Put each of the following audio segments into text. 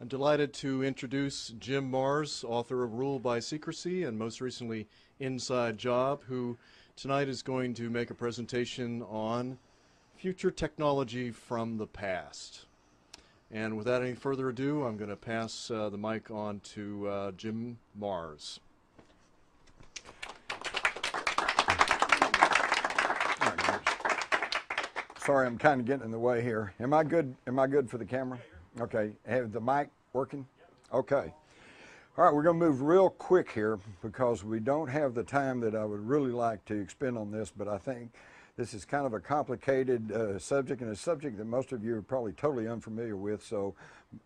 I'm delighted to introduce Jim Marrs, author of Rule by Secrecy and most recently Inside Job, who tonight is going to make a presentation on future technology from the past. And without any further ado, I'm going to pass the mic on to Jim Marrs. Sorry, I'm kind of getting in the way here. Am I good? Am I good for the camera? Okay. Have the mic working? Okay. All right, we're going to move real quick here because we don't have the time that I would really like to expend on this, but I think this is kind of a complicated subject, and a subject that most of you are probably totally unfamiliar with. So,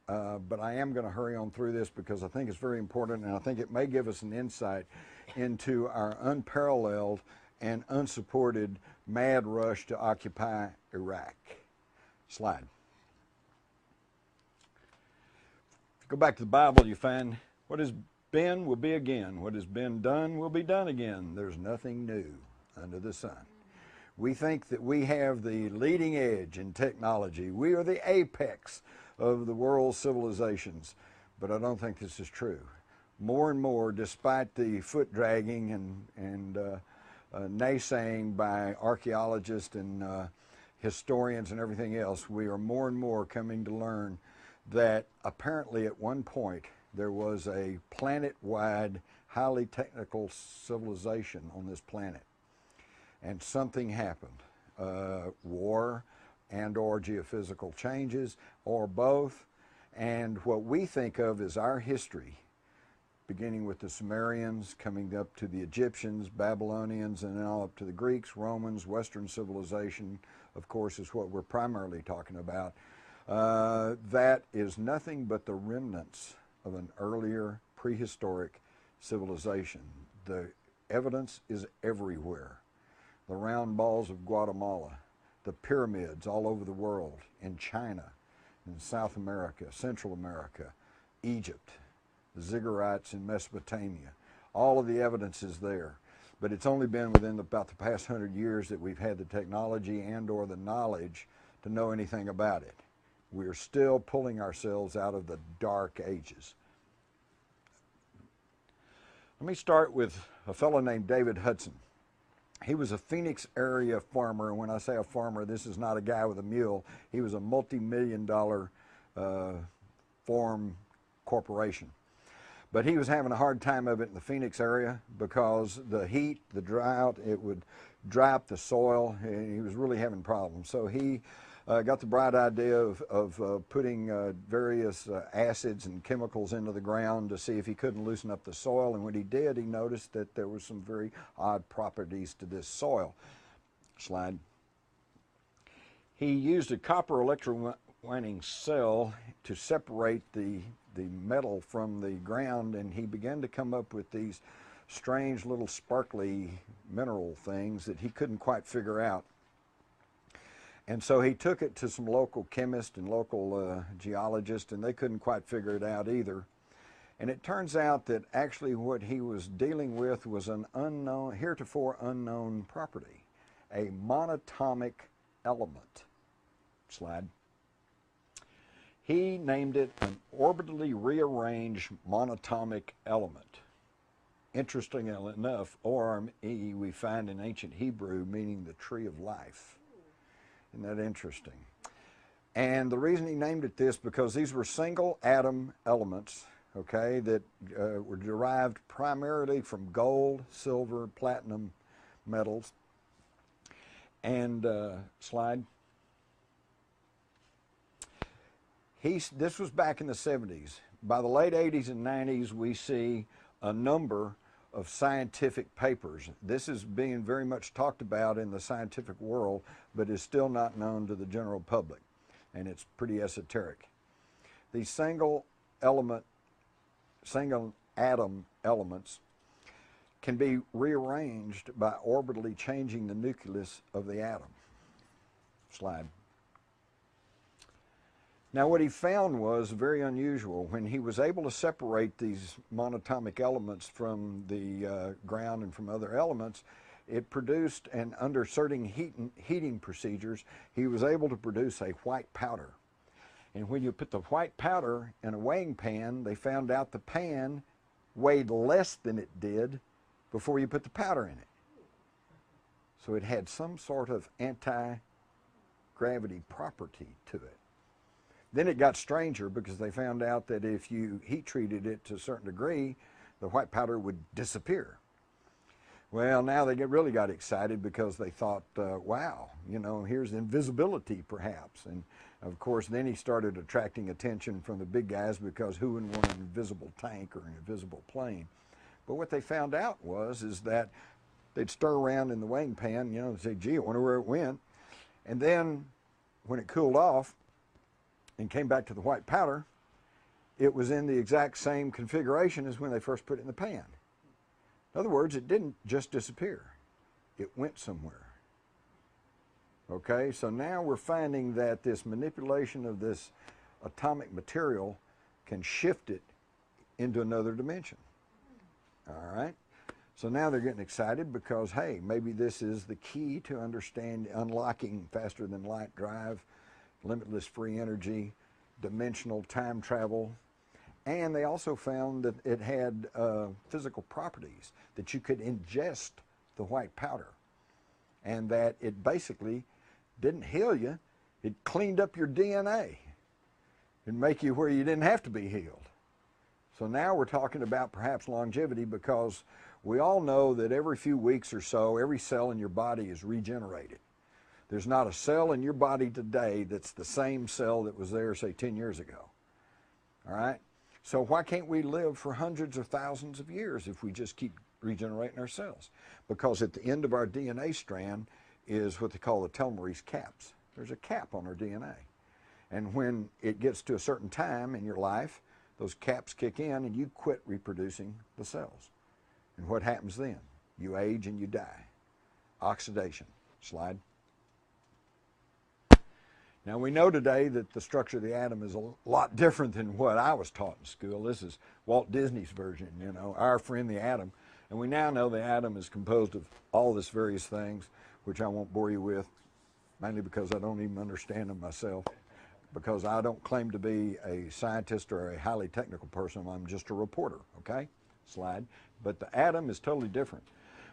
but I am going to hurry on through this because I think it's very important, and I think it may give us an insight into our unparalleled and unsupported mad rush to occupy Iraq. Slide. If you go back to the Bible, you find what has been will be again. What has been done will be done again. There's nothing new under the sun. We think that we have the leading edge in technology. We are the apex of the world's civilizations, but I don't think this is true. More and more, despite the foot dragging and naysaying by archaeologists and historians and everything else, we are more and more coming to learn that apparently at one point there was a planet-wide, highly technical civilization on this planet. And something happened, war and or geophysical changes, or both. And what we think of as our history, beginning with the Sumerians, coming up to the Egyptians, Babylonians, and now up to the Greeks, Romans, Western civilization, of course, is what we're primarily talking about. That is nothing but the remnants of an earlier prehistoric civilization. The evidence is everywhere. The round balls of Guatemala, the pyramids all over the world, in China, in South America, Central America, Egypt, the ziggurats in Mesopotamia. All of the evidence is there. But it's only been within about the past 100 years that we've had the technology and or the knowledge to know anything about it. We're still pulling ourselves out of the dark ages. Let me start with a fellow named David Hudson. He was a Phoenix area farmer, and when I say a farmer, this is not a guy with a mule. He was a multi-million-dollar farm corporation. But he was having a hard time of it in the Phoenix area because the heat, the drought, it would dry up the soil, and he was really having problems. So he got the bright idea of putting various acids and chemicals into the ground to see if he couldn't loosen up the soil. And when he did, he noticed that there were some very odd properties to this soil. Slide. He used a copper electrowinning cell to separate the metal from the ground, and he began to come up with these strange little sparkly mineral things that he couldn't quite figure out. And so he took it to some local chemists and local geologists, and they couldn't quite figure it out either. And it turns out that actually what he was dealing with was an unknown, heretofore unknown property, a monatomic element. Slide. He named it an orbitally rearranged monatomic element. Interestingly enough, ORME we find in ancient Hebrew meaning the tree of life. Isn't that interesting? And the reason he named it this, because these were single atom elements, okay, that were derived primarily from gold, silver, platinum metals. And slide. This was back in the 70s. By the late 80s and 90s, we see a number of scientific papers. This is being very much talked about in the scientific world, but is still not known to the general public, and it's pretty esoteric. These single atom elements can be rearranged by orbitally changing the nucleus of the atom. Slide. Now what he found was very unusual. When he was able to separate these monatomic elements from the ground and from other elements, it produced, and under certain heating procedures, he was able to produce a white powder. And when you put the white powder in a weighing pan, they found out the pan weighed less than it did before you put the powder in it. So it had some sort of anti-gravity property to it. Then it got stranger because they found out that if you heat treated it to a certain degree, the white powder would disappear. Well, now they really got excited because they thought, wow, you know, here's invisibility perhaps. And of course, then he started attracting attention from the big guys because who wouldn't want an invisible tank or an invisible plane? But what they found out is that they'd stir around in the weighing pan, you know, and say, gee, I wonder where it went. And then when it cooled off and came back to the white powder, it was in the exact same configuration as when they first put it in the pan. In other words, it didn't just disappear. It went somewhere. Okay, so now we're finding that this manipulation of this atomic material can shift it into another dimension. All right, so now they're getting excited because, hey, maybe this is the key to unlocking faster than light drive, limitless free energy, dimensional time travel. And they also found that it had physical properties, that you could ingest the white powder, and that it basically didn't heal you, it cleaned up your DNA and make you where you didn't have to be healed. So now we're talking about perhaps longevity, because we all know that every few weeks or so, every cell in your body is regenerated. There's not a cell in your body today that's the same cell that was there, say, 10 years ago. All right? So why can't we live for hundreds or thousands of years if we just keep regenerating our cells? Because at the end of our DNA strand is what they call the telomerase caps. There's a cap on our DNA. And when it gets to a certain time in your life, those caps kick in and you quit reproducing the cells. And what happens then? You age and you die. Oxidation. Slide. Now we know today that the structure of the atom is a lot different than what I was taught in school. This is Walt Disney's version, you know, our friend the atom. And we now know the atom is composed of all these various things, which I won't bore you with, mainly because I don't even understand them myself, because I don't claim to be a scientist or a highly technical person. I'm just a reporter, okay? Slide. But the atom is totally different.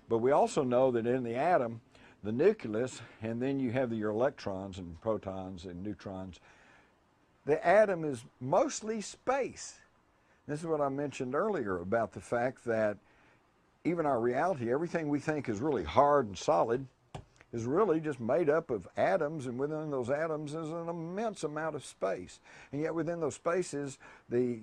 But we also know that in the atom, the nucleus, and then you have your electrons and protons and neutrons. The atom is mostly space. This is what I mentioned earlier about the fact that even our reality, everything we think is really hard and solid, is really just made up of atoms, and within those atoms is an immense amount of space. And yet within those spaces, the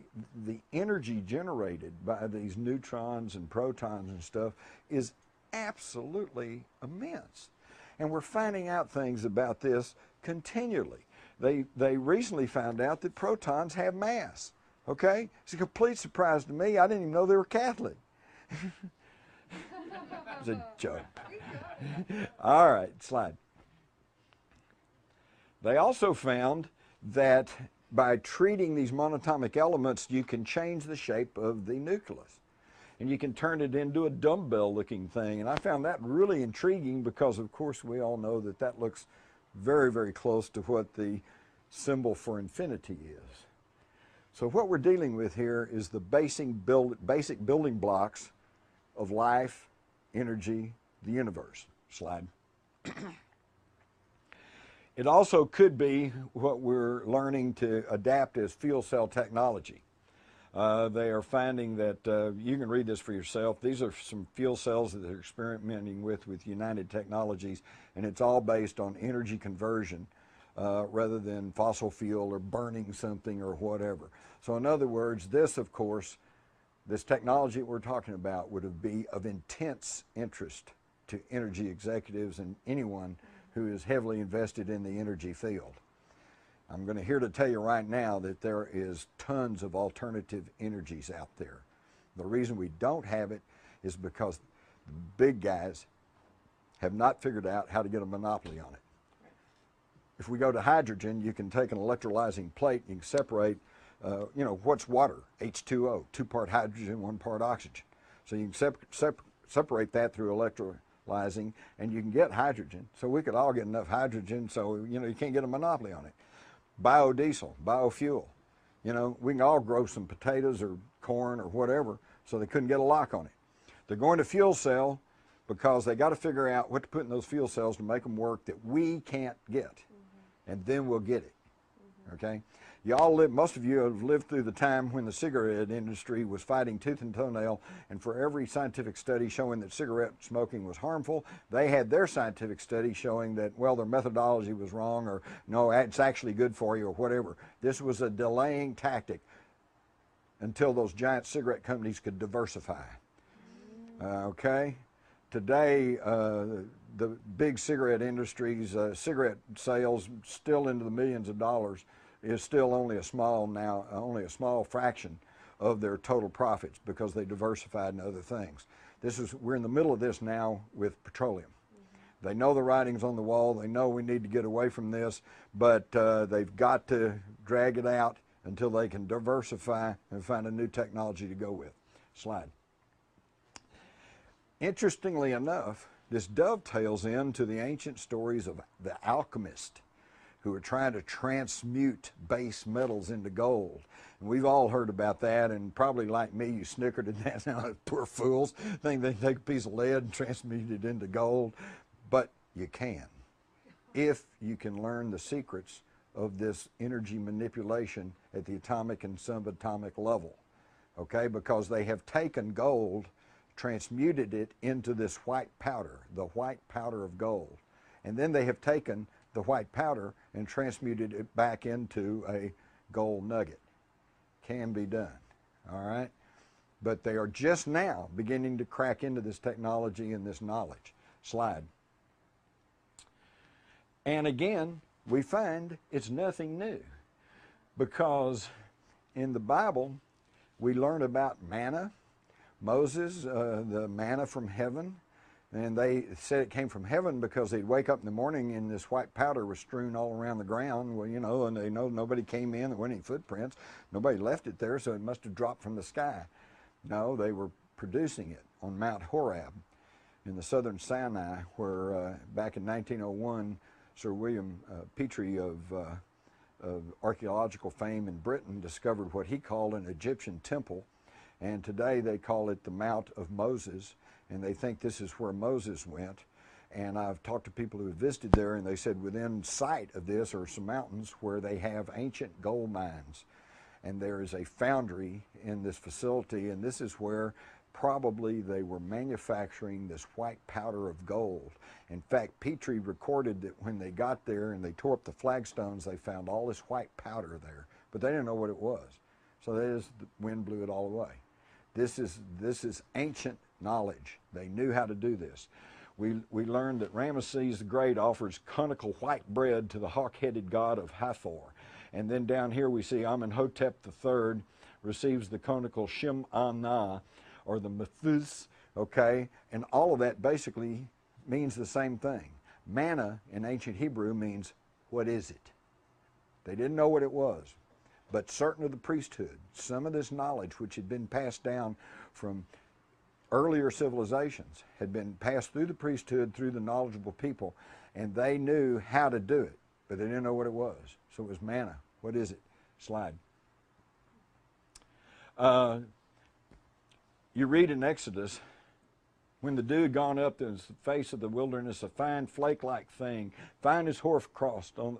energy generated by these neutrons and protons and stuff is absolutely immense. And we're finding out things about this continually. They recently found out that protons have mass. Okay? It's a complete surprise to me. I didn't even know they were Catholic. It's a joke. All right, slide. They also found that by treating these monatomic elements, you can change the shape of the nucleus. And you can turn it into a dumbbell-looking thing. And I found that really intriguing because, of course, we all know that that looks very, very close to what the symbol for infinity is. So what we're dealing with here is the basic building blocks of life, energy, the universe. Slide. It also could be what we're learning to adapt as fuel cell technology. They are finding that, you can read this for yourself, these are some fuel cells that they're experimenting with United Technologies, and it's all based on energy conversion rather than fossil fuel or burning something or whatever. So in other words, this, of course, this technology that we're talking about would be of intense interest to energy executives and anyone who is heavily invested in the energy field. I'm going to here to tell you right now that there is tons of alternative energies out there. The reason we don't have it is because the big guys have not figured out how to get a monopoly on it. If we go to hydrogen, you can take an electrolyzing plate, you can separate, you know, what's water? H2O, 2-part hydrogen, 1 part oxygen. So you can separate that through electrolyzing, and you can get hydrogen. So we could all get enough hydrogen, so, you know, you can't get a monopoly on it. biodiesel, biofuel. You know, we can all grow some potatoes or corn or whatever, so they couldn't get a lock on it. They're going to fuel cell because they got to figure out what to put in those fuel cells to make them work that we can't get, and then we'll get it. Okay, y'all live. Most of you have lived through the time when the cigarette industry was fighting tooth and toenail, and for every scientific study showing that cigarette smoking was harmful, they had their scientific study showing that, well, their methodology was wrong, or no, it's actually good for you, or whatever. This was a delaying tactic until those giant cigarette companies could diversify. Okay, today the big cigarette industries, cigarette sales still into the millions of dollars, is still only a small fraction of their total profits because they diversified into other things. We're in the middle of this now with petroleum. They know the writing's on the wall. They know we need to get away from this, but they've got to drag it out until they can diversify and find a new technology to go with. Slide. Interestingly enough, this dovetails into the ancient stories of the alchemist who are trying to transmute base metals into gold. And we've all heard about that, and probably like me, you snickered at that. Now, poor fools think they can take a piece of lead and transmute it into gold. But you can, if you can learn the secrets of this energy manipulation at the atomic and subatomic level. Okay, because they have taken gold, transmuted it into this white powder, the white powder of gold. And then they have taken the white powder and transmuted it back into a gold nugget. Can be done, all right? But they are just now beginning to crack into this technology and this knowledge. Slide. And again, we find it's nothing new, because in the Bible, we learn about manna. Moses, the manna from heaven, and they said it came from heaven because they'd wake up in the morning and this white powder was strewn all around the ground. Well, you know, and they know nobody came in, there weren't any footprints, nobody left it there, so it must have dropped from the sky. No, they were producing it on Mount Horeb in the southern Sinai, where back in 1901, Sir William Petrie of archaeological fame in Britain discovered what he called an Egyptian temple. And today they call it the Mount of Moses, and they think this is where Moses went. And I've talked to people who have visited there, and they said within sight of this are some mountains where they have ancient gold mines. And there is a foundry in this facility, and this is where probably they were manufacturing this white powder of gold. In fact, Petrie recorded that when they got there and they tore up the flagstones, they found all this white powder there, but they didn't know what it was. So the wind blew it all away. This is ancient knowledge. They knew how to do this. We learned that Ramesses the Great offers conical white bread to the hawk-headed god of Hathor. And then down here we see Amenhotep III receives the conical Shem-Anah, or the Methus, okay? And all of that basically means the same thing. Manna in ancient Hebrew means, what is it? They didn't know what it was. But certain of the priesthood, some of this knowledge which had been passed down from earlier civilizations had been passed through the priesthood, through the knowledgeable people, and they knew how to do it, but they didn't know what it was. So it was manna. What is it? Slide. You read in Exodus, when the dew had gone up to the face of the wilderness, a fine flake-like thing, fine as hoarfrost on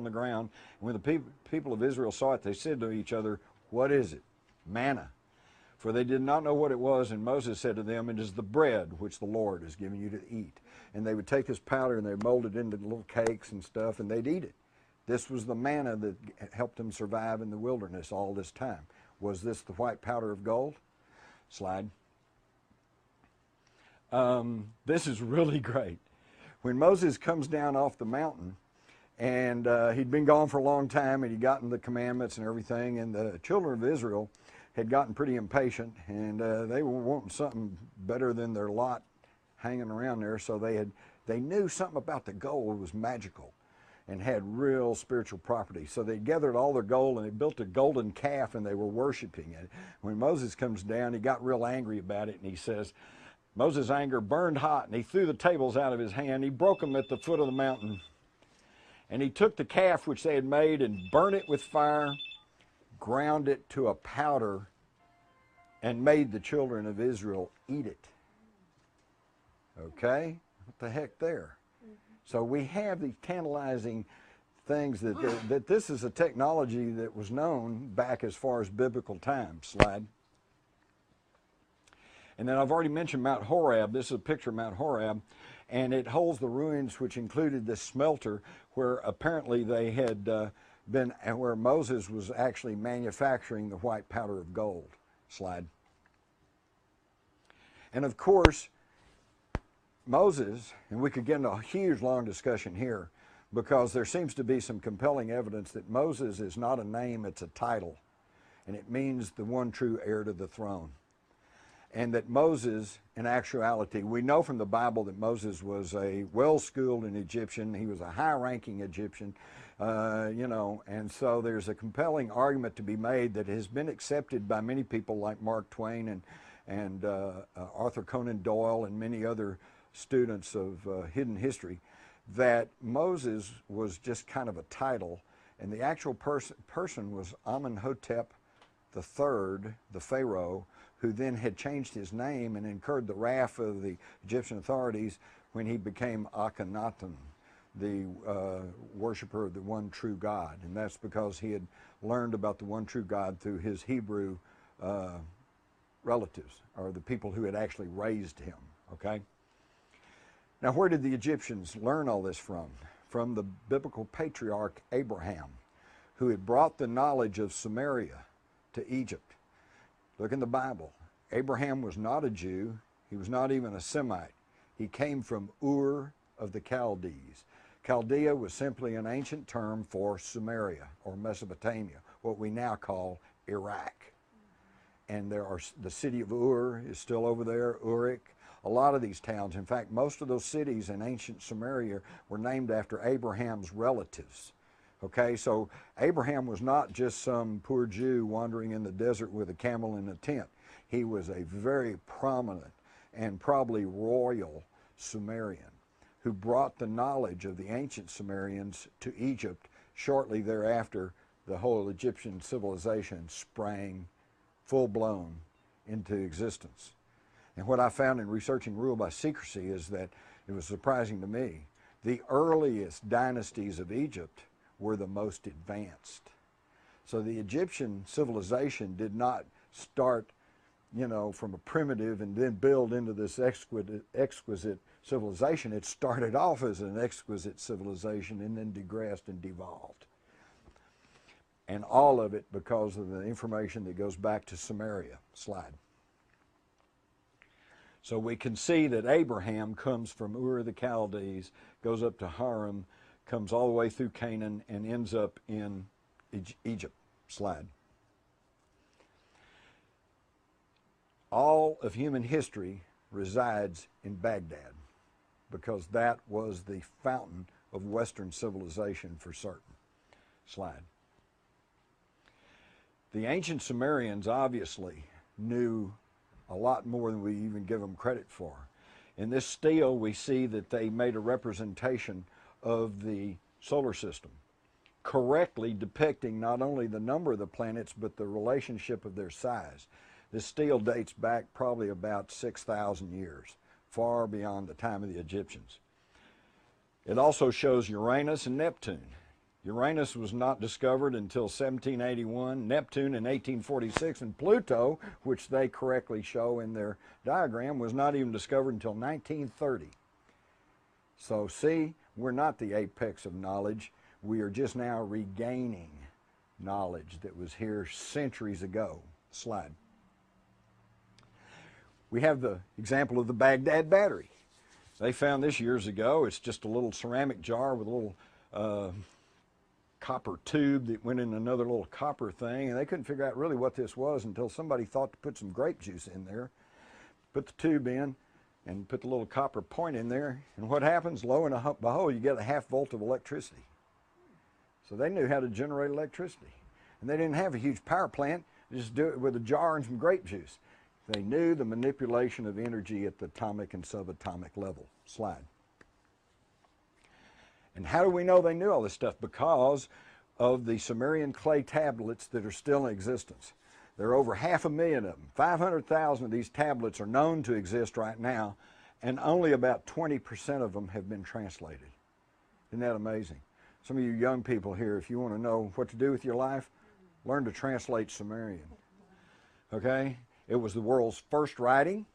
the ground. And when the people of Israel saw it, they said to each other, what is it? Manna. For they did not know what it was, and Moses said to them, it is the bread which the Lord has given you to eat. And they would take this powder and they mold it into little cakes and stuff, and they'd eat it. This was the manna that helped them survive in the wilderness all this time. Was this the white powder of gold? Slide. This is really great. When Moses comes down off the mountain, and he'd been gone for a long time, and he'd gotten the commandments and everything, and the children of Israel had gotten pretty impatient, and they were wanting something better than their lot hanging around there, so they knew something about the gold was magical and had real spiritual property. So they gathered all their gold and they built a golden calf and they were worshiping it. When Moses comes down, he got real angry about it, and he says, Moses' anger burned hot, and he threw the tables out of his hand. He broke them at the foot of the mountain. And he took the calf which they had made and burnt it with fire, ground it to a powder, and made the children of Israel eat it. Okay? What the heck there? So we have these tantalizing things that this is a technology that was known back as far as biblical times. Slide. And then I've already mentioned Mount Horeb. This is a picture of Mount Horeb, and it holds the ruins which included this smelter where apparently they had been, where Moses was actually manufacturing the white powder of gold. Slide. And of course, Moses, and we could get into a huge long discussion here because there seems to be some compelling evidence that Moses is not a name, it's a title, and it means the one true heir to the throne. And that Moses, in actuality, we know from the Bible that Moses was a well-schooled Egyptian. He was a high-ranking Egyptian, and so there's a compelling argument to be made that has been accepted by many people like Mark Twain and Arthur Conan Doyle and many other students of hidden history, that Moses was just kind of a title, and the actual person was Amenhotep III, the Pharaoh, who then had changed his name and incurred the wrath of the Egyptian authorities when he became Akhenaten, the worshiper of the one true God. And that's because he had learned about the one true God through his Hebrew relatives, or the people who had actually raised him, okay? Now, where did the Egyptians learn all this from? From the biblical patriarch Abraham, who had brought the knowledge of Samaria to Egypt. Look in the Bible. Abraham was not a Jew. He was not even a Semite. He came from Ur of the Chaldees. Chaldea was simply an ancient term for Samaria or Mesopotamia, what we now call Iraq. And the city of Ur is still over there, Uruk. A lot of these towns, in fact, most of those cities in ancient Samaria were named after Abraham's relatives. Okay, so Abraham was not just some poor Jew wandering in the desert with a camel in a tent. He was a very prominent and probably royal Sumerian who brought the knowledge of the ancient Sumerians to Egypt. Shortly thereafter, the whole Egyptian civilization sprang full-blown into existence. And what I found in researching Rule by Secrecy is that it was surprising to me. The earliest dynasties of Egypt were the most advanced. So the Egyptian civilization did not start, from a primitive and then build into this exquisite civilization. It started off as an exquisite civilization and then digressed and devolved. And all of it because of the information that goes back to Samaria. Slide. So we can see that Abraham comes from Ur of the Chaldees, goes up to Haran, comes all the way through Canaan, and ends up in Egypt. Slide. All of human history resides in Baghdad because that was the fountain of Western civilization for certain. Slide. The ancient Sumerians obviously knew a lot more than we even give them credit for. In this stele, we see that they made a representation of the solar system, correctly depicting not only the number of the planets, but the relationship of their size. This stele dates back probably about 6,000 years, far beyond the time of the Egyptians. It also shows Uranus and Neptune. Uranus was not discovered until 1781, Neptune in 1846, and Pluto, which they correctly show in their diagram, was not even discovered until 1930. So see, we're not the apex of knowledge. We are just now regaining knowledge that was here centuries ago. Slide. We have the example of the Baghdad battery. They found this years ago. It's just a little ceramic jar with a little copper tube that went in another little copper thing, and they couldn't figure out really what this was until somebody thought to put some grape juice in there, put the tube in, and put the little copper point in there, and what happens? Lo and behold, you get a half volt of electricity. So they knew how to generate electricity. And they didn't have a huge power plant, just do it with a jar and some grape juice. They knew the manipulation of energy at the atomic and subatomic level. Slide. And how do we know they knew all this stuff? Because of the Sumerian clay tablets that are still in existence. There are over 500,000 of them. 500,000 of these tablets are known to exist right now, and only about 20% of them have been translated. Isn't that amazing? Some of you young people here, if you want to know what to do with your life, learn to translate Sumerian. Okay? It was the world's first writing,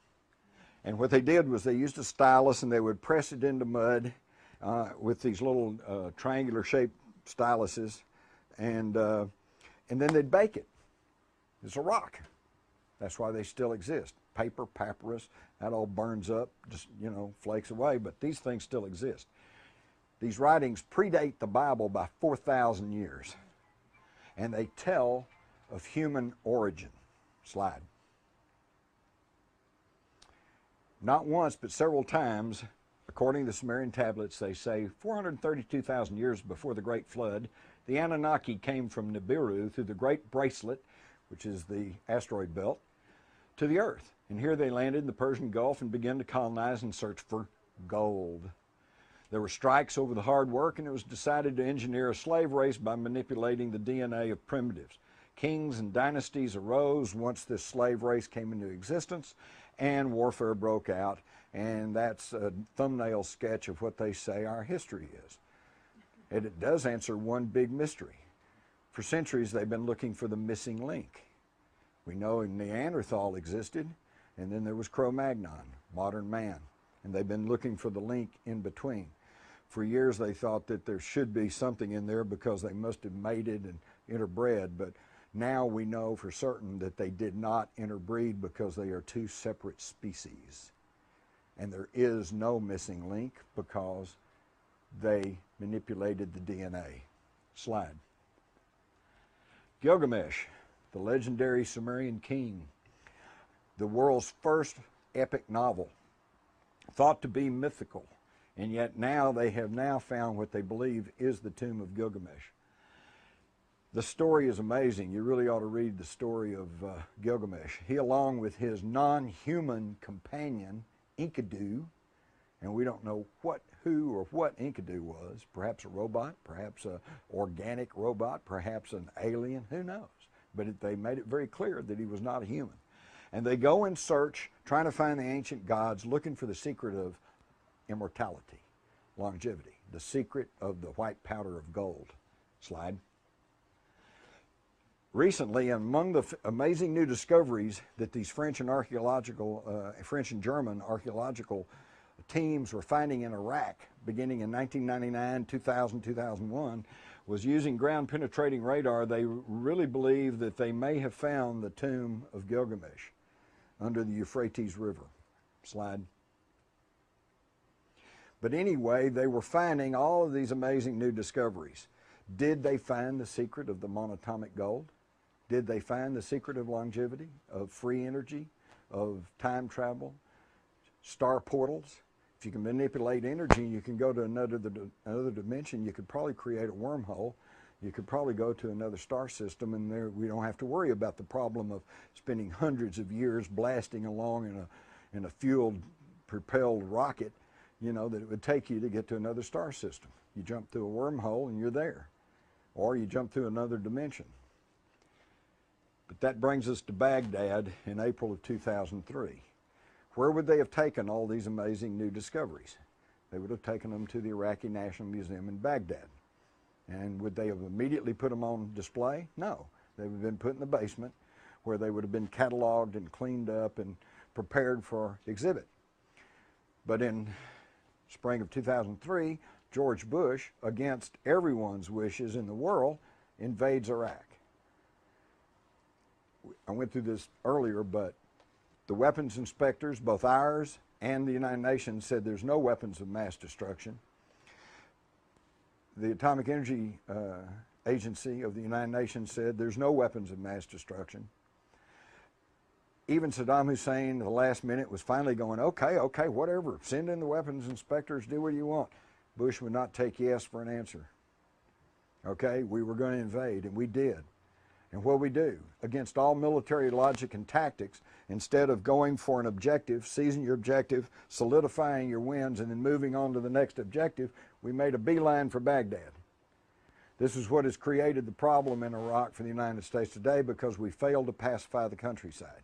and what they did was they used a stylus and they would press it into mud with these little triangular shaped styluses, and then they'd bake it. It's a rock. That's why they still exist. Paper, papyrus, that all burns up, just, flakes away, but these things still exist. These writings predate the Bible by 4,000 years, and they tell of human origin. Slide. Not once, but several times, according to the Sumerian tablets, they say 432,000 years before the Great Flood, the Anunnaki came from Nibiru through the Great Bracelet, which is the asteroid belt, to the Earth. And here they landed in the Persian Gulf and began to colonize and search for gold. There were strikes over the hard work, and it was decided to engineer a slave race by manipulating the DNA of primitives. Kings and dynasties arose once this slave race came into existence, and warfare broke out, and that's a thumbnail sketch of what they say our history is. And it does answer one big mystery. For centuries, they've been looking for the missing link. We know Neanderthal existed, and then there was Cro-Magnon, modern man, and they've been looking for the link in between. For years, they thought that there should be something in there because they must have mated and interbred, but now we know for certain that they did not interbreed because they are two separate species. And there is no missing link because they manipulated the DNA. Slide. Gilgamesh, the legendary Sumerian king, the world's first epic novel, thought to be mythical, and yet now they have now found what they believe is the tomb of Gilgamesh. The story is amazing. You really ought to read the story of Gilgamesh. He, along with his non-human companion, Enkidu, and we don't know who or what Enkidu was, perhaps a robot, perhaps an organic robot, perhaps an alien, who knows? But they made it very clear that he was not a human. And they go in search, trying to find the ancient gods, looking for the secret of immortality, longevity, the secret of the white powder of gold. Slide. Recently, among the amazing new discoveries that these French and German archaeological teams were finding in Iraq beginning in 1999, 2000, 2001, was using ground-penetrating radar. They really believe that they may have found the tomb of Gilgamesh under the Euphrates River. Slide. But anyway, they were finding all of these amazing new discoveries. Did they find the secret of the monatomic gold? Did they find the secret of longevity, of free energy, of time travel, star portals? If you can manipulate energy, you can go to another dimension. You could probably create a wormhole. You could probably go to another star system, and there we don't have to worry about the problem of spending hundreds of years blasting along in a fuel-propelled rocket, that it would take you to get to another star system. You jump through a wormhole and you're there, or you jump through another dimension. But that brings us to Baghdad in April of 2003. Where would they have taken all these amazing new discoveries? They would have taken them to the Iraqi National Museum in Baghdad. And would they have immediately put them on display? No. They would have been put in the basement where they would have been cataloged and cleaned up and prepared for exhibit. But in spring of 2003, George Bush, against everyone's wishes in the world, invades Iraq. I went through this earlier, but the weapons inspectors, both ours and the United Nations, said there's no weapons of mass destruction. The Atomic Energy Agency of the United Nations said there's no weapons of mass destruction. Even Saddam Hussein, at the last minute, was finally going, okay, whatever, send in the weapons inspectors, do what you want. Bush would not take yes for an answer. Okay, we were going to invade, and we did. And what we do, against all military logic and tactics, instead of going for an objective, seizing your objective, solidifying your wins, and then moving on to the next objective, We made a beeline for Baghdad. This is what has created the problem in Iraq for the United States today, because we failed to pacify the countryside.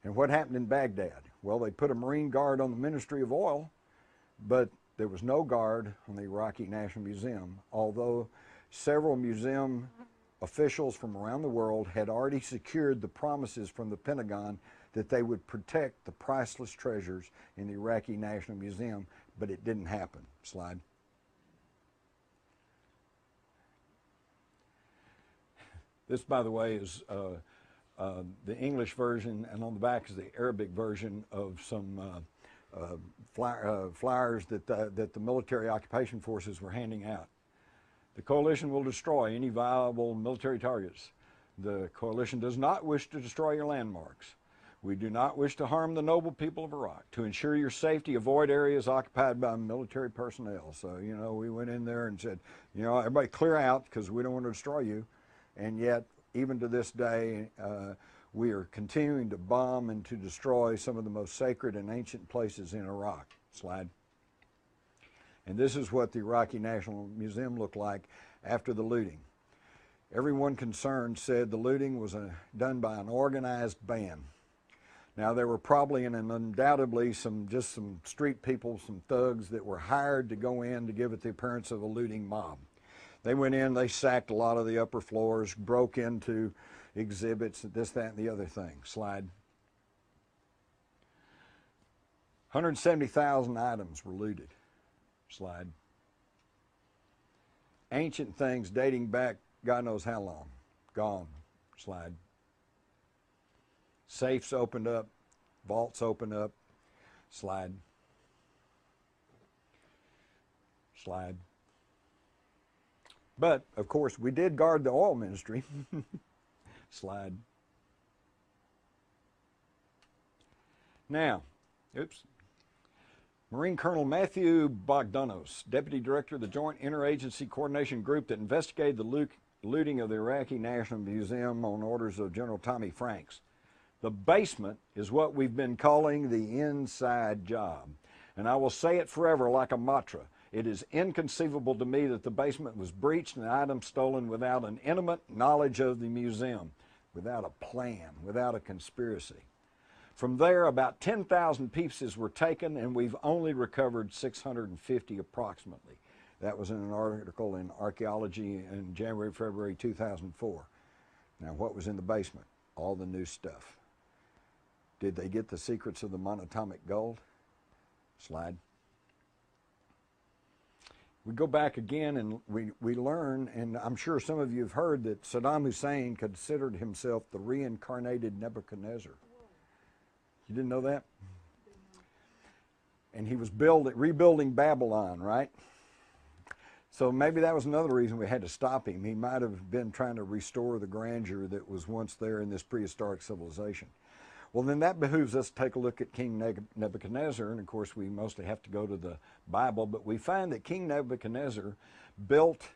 And what happened in Baghdad? Well, they put a Marine guard on the Ministry of Oil, but there was no guard on the Iraqi National Museum, although several museum officials from around the world had already secured the promises from the Pentagon that they would protect the priceless treasures in the Iraqi National Museum, but it didn't happen. Slide. This, by the way, is the English version, and on the back is the Arabic version of some flyers that the military occupation forces were handing out. The coalition will destroy any viable military targets. The coalition does not wish to destroy your landmarks. We do not wish to harm the noble people of Iraq. To ensure your safety, avoid areas occupied by military personnel. So, you know, we went in there and said, you know, everybody clear out because we don't want to destroy you. And yet, even to this day, we are continuing to bomb and to destroy some of the most sacred and ancient places in Iraq. Slide. And this is what the Iraqi National Museum looked like after the looting. Everyone concerned said the looting was done by an organized band. Now, there were probably and undoubtedly just some street people, some thugs that were hired to go in to give it the appearance of a looting mob. They went in, they sacked a lot of the upper floors, broke into exhibits, this, that, and the other thing. Slide. 170,000 items were looted. Slide. Ancient things dating back God knows how long. Gone. Slide. Safes opened up. Vaults opened up. Slide. Slide. But, of course, we did guard the oil ministry. Slide. Now, oops. Marine Colonel Matthew Bogdanos, Deputy Director of the Joint Interagency Coordination Group that investigated the looting of the Iraqi National Museum on orders of General Tommy Franks. The basement is what we've been calling the inside job. And I will say it forever like a mantra. It is inconceivable to me that the basement was breached and the items stolen without an intimate knowledge of the museum, without a plan, without a conspiracy. From there, about 10,000 pieces were taken, and we've only recovered 650 approximately. That was in an article in Archaeology in January, February 2004. Now, what was in the basement? All the new stuff. Did they get the secrets of the monatomic gold? Slide. We go back again and we learn, and I'm sure some of you have heard that Saddam Hussein considered himself the reincarnated Nebuchadnezzar. You didn't know that? And he was rebuilding Babylon, right? So maybe that was another reason we had to stop him. He might have been trying to restore the grandeur that was once there in this prehistoric civilization. Well, then that behooves us to take a look at King Nebuchadnezzar, and of course we mostly have to go to the Bible, but we find that King Nebuchadnezzar built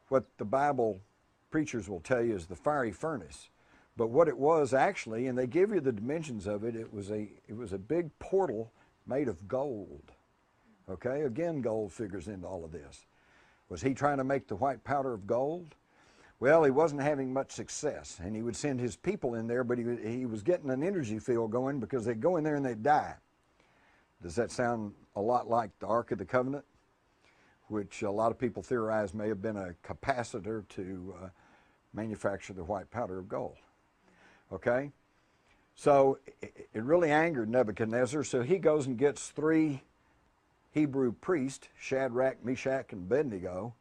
what the Bible preachers will tell you is the fiery furnace. But what it was actually, and they give you the dimensions of it, it was a big portal made of gold. Okay, again, gold figures into all of this. Was he trying to make the white powder of gold? Well, he wasn't having much success, and he would send his people in there, but he was getting an energy field going because they'd go in there and they'd die. Does that sound a lot like the Ark of the Covenant, which a lot of people theorize may have been a capacitor to manufacture the white powder of gold? Okay, so it really angered Nebuchadnezzar, so he goes and gets 3 Hebrew priests, Shadrach, Meshach, and Abednego,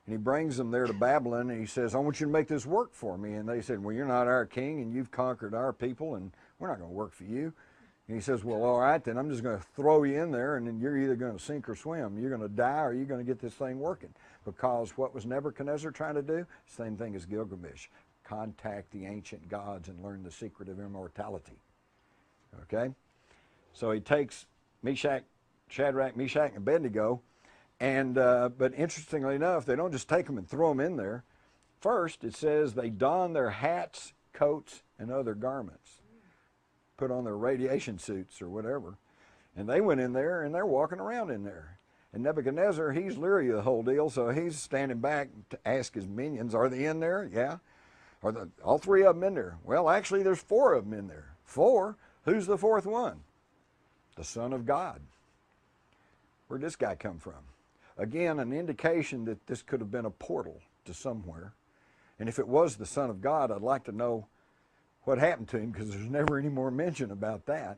and he brings them there to Babylon, and he says, I want you to make this work for me. And they said, well, you're not our king, and you've conquered our people, and we're not going to work for you. And he says, well, all right, then I'm just going to throw you in there, and then you're either going to sink or swim. You're going to die, or you're going to get this thing working. Because what was Nebuchadnezzar trying to do? Same thing as Gilgamesh. Contact the ancient gods and learn the secret of immortality. Okay? So he takes Shadrach, Meshach, and Abednego, and but interestingly enough, they don't just take them and throw them in there. First, it says they don their hats, coats, and other garments, put on their radiation suits or whatever, and they went in there and they're walking around in there. And Nebuchadnezzar, he's leery of the whole deal, so he's standing back to ask his minions, are they in there? Yeah. Are all three of them in there? Well, actually, there's four of them in there. Four? Who's the fourth one? The Son of God. Where'd this guy come from? Again, an indication that this could have been a portal to somewhere. And if it was the Son of God, I'd like to know what happened to him, because there's never any more mention about that.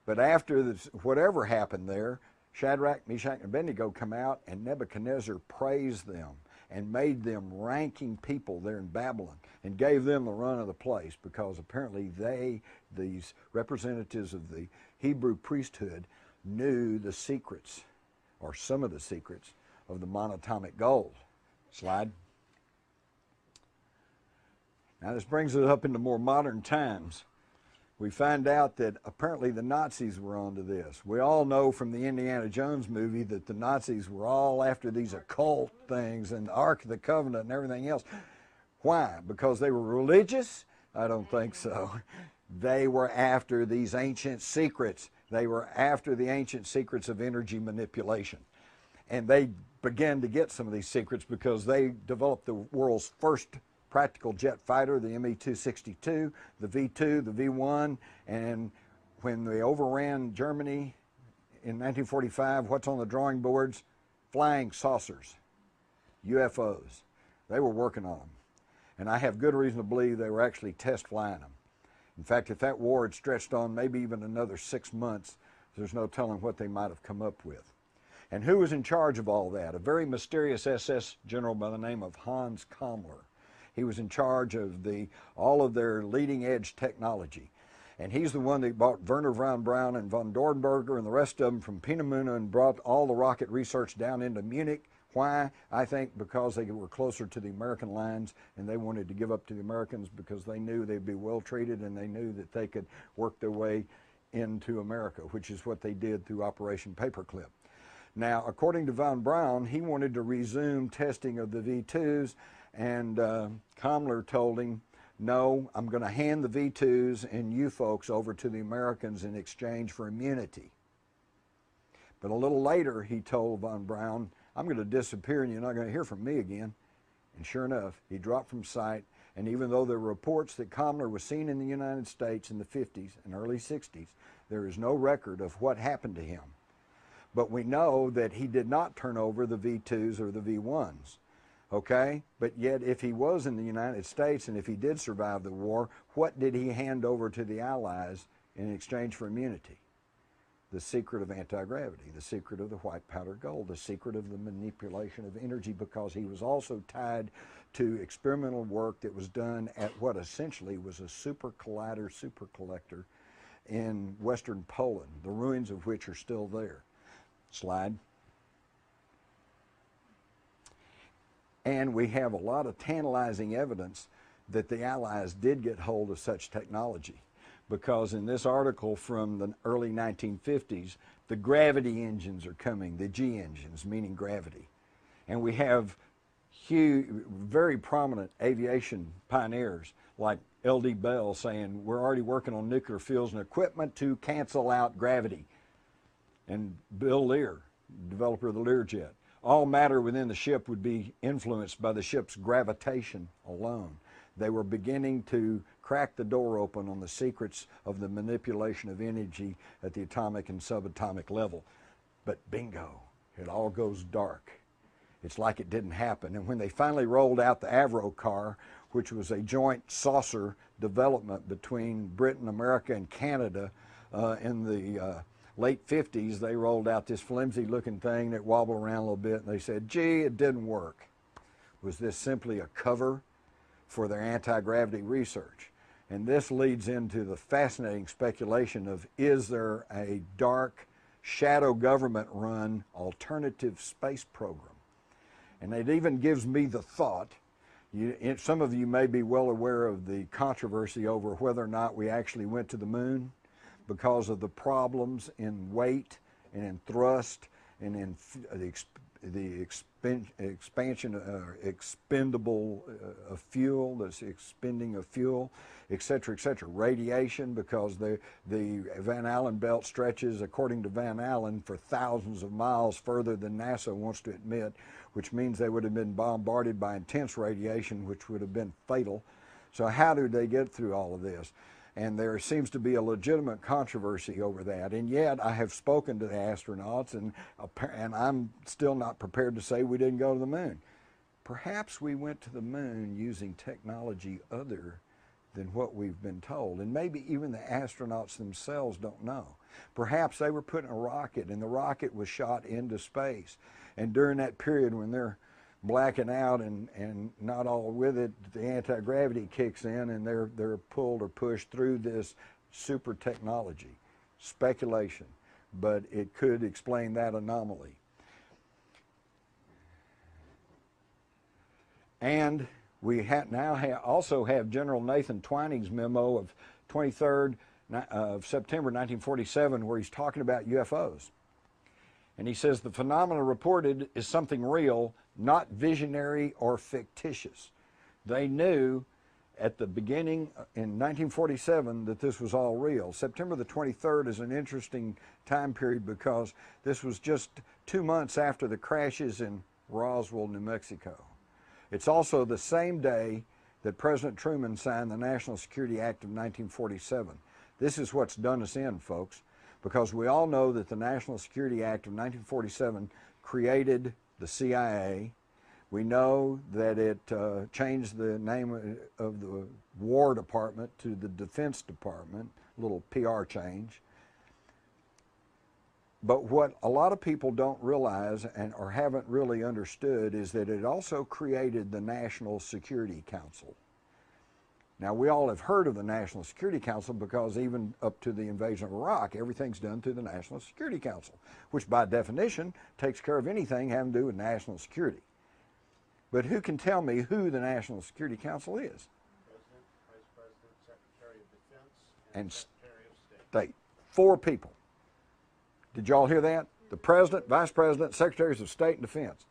But after this, whatever happened there, Shadrach, Meshach, and Abednego come out, and Nebuchadnezzar praised them and made them ranking people there in Babylon and gave them the run of the place, because apparently these representatives of the Hebrew priesthood, knew the secrets, or some of the secrets, of the monatomic gold. Slide. Now this brings it up into more modern times. We find out that apparently the Nazis were onto this. We all know from the Indiana Jones movie that the Nazis were all after these occult things and the Ark of the Covenant and everything else. Why? Because they were religious? I don't think so. They were after these ancient secrets. They were after the ancient secrets of energy manipulation. And they began to get some of these secrets because they developed the world's first practical jet fighter, the Me-262, the V-2, the V-1, and when they overran Germany in 1945, what's on the drawing boards? Flying saucers, UFOs. They were working on them. And I have good reason to believe they were actually test flying them. In fact, if that war had stretched on maybe even another 6 months, there's no telling what they might have come up with. And who was in charge of all that? A very mysterious SS general by the name of Hans Kammler. He was in charge of all of their leading edge technology. And he's the one that bought Werner von Braun and von Dornberger and the rest of them from Peenemünde and brought all the rocket research down into Munich. Why? I think because they were closer to the American lines and they wanted to give up to the Americans because they knew they'd be well treated and they knew that they could work their way into America, which is what they did through Operation Paperclip. Now, according to von Braun, he wanted to resume testing of the V-2s, and Kammler told him, no, I'm going to hand the V-2s and you folks over to the Americans in exchange for immunity. But a little later, he told von Braun, I'm going to disappear and you're not going to hear from me again. And sure enough, he dropped from sight. And even though there were reports that Kammler was seen in the United States in the 50s and early 60s, there is no record of what happened to him. But we know that he did not turn over the V-2s or the V-1s. Okay? But yet, if he was in the United States and if he did survive the war, what did he hand over to the Allies in exchange for immunity? The secret of anti-gravity, the secret of the white powder gold, the secret of the manipulation of energy, because he was also tied to experimental work that was done at what essentially was a super collider, super collector in western Poland, the ruins of which are still there. Slide. And we have a lot of tantalizing evidence that the Allies did get hold of such technology, because in this article from the early 1950s, the gravity engines are coming, the G engines, meaning gravity. And we have huge, very prominent aviation pioneers like L.D. Bell saying, we're already working on nuclear fuels and equipment to cancel out gravity. And Bill Lear, developer of the Learjet. All matter within the ship would be influenced by the ship's gravitation alone. They were beginning to crack the door open on the secrets of the manipulation of energy at the atomic and subatomic level. But bingo, it all goes dark. It's like it didn't happen. And when they finally rolled out the Avro car, which was a joint saucer development between Britain, America, and Canada in the late 50s, they rolled out this flimsy looking thing that wobbled around a little bit, and they said, gee, it didn't work. Was this simply a cover for their anti-gravity research? And this leads into the fascinating speculation of, is there a dark, shadow government-run alternative space program? And it even gives me the thought, some of you may be well aware of the controversy over whether or not we actually went to the moon, because of the problems in weight and in thrust and in the expansion, expendable of fuel, that's expending of fuel, et cetera, radiation, because the Van Allen belt stretches, according to Van Allen, for thousands of miles further than NASA wants to admit, which means they would have been bombarded by intense radiation, which would have been fatal. So how do they get through all of this? And there seems to be a legitimate controversy over that. And yet I have spoken to the astronauts, and I'm still not prepared to say we didn't go to the moon. Perhaps we went to the moon using technology other than what we've been told. And maybe even the astronauts themselves don't know. Perhaps they were put in a rocket, and the rocket was shot into space. And during that period when they're blacking out and not all with it, the anti-gravity kicks in, and they're pulled or pushed through this super technology. Speculation, but it could explain that anomaly. And we now also have General Nathan Twining's memo of 23rd of September 1947, where he's talking about UFOs. And he says the phenomena reported is something real, not visionary or fictitious. They knew at the beginning in 1947 that this was all real. September the 23rd is an interesting time period because this was just 2 months after the crashes in Roswell, New Mexico. It's also the same day that President Truman signed the National Security Act of 1947. This is what's done us in, folks, because we all know that the National Security Act of 1947 created the CIA. We know that it changed the name of the War Department to the Defense Department, a little PR change. But what a lot of people don't realize or haven't really understood is that it also created the National Security Council. Now, we all have heard of the National Security Council because even up to the invasion of Iraq, everything's done through the National Security Council, which by definition takes care of anything having to do with national security. But who can tell me who the National Security Council is? President, Vice President, Secretary of Defense, and Secretary of State. 4 people. Did y'all hear that? The President, Vice President, Secretaries of State and Defense.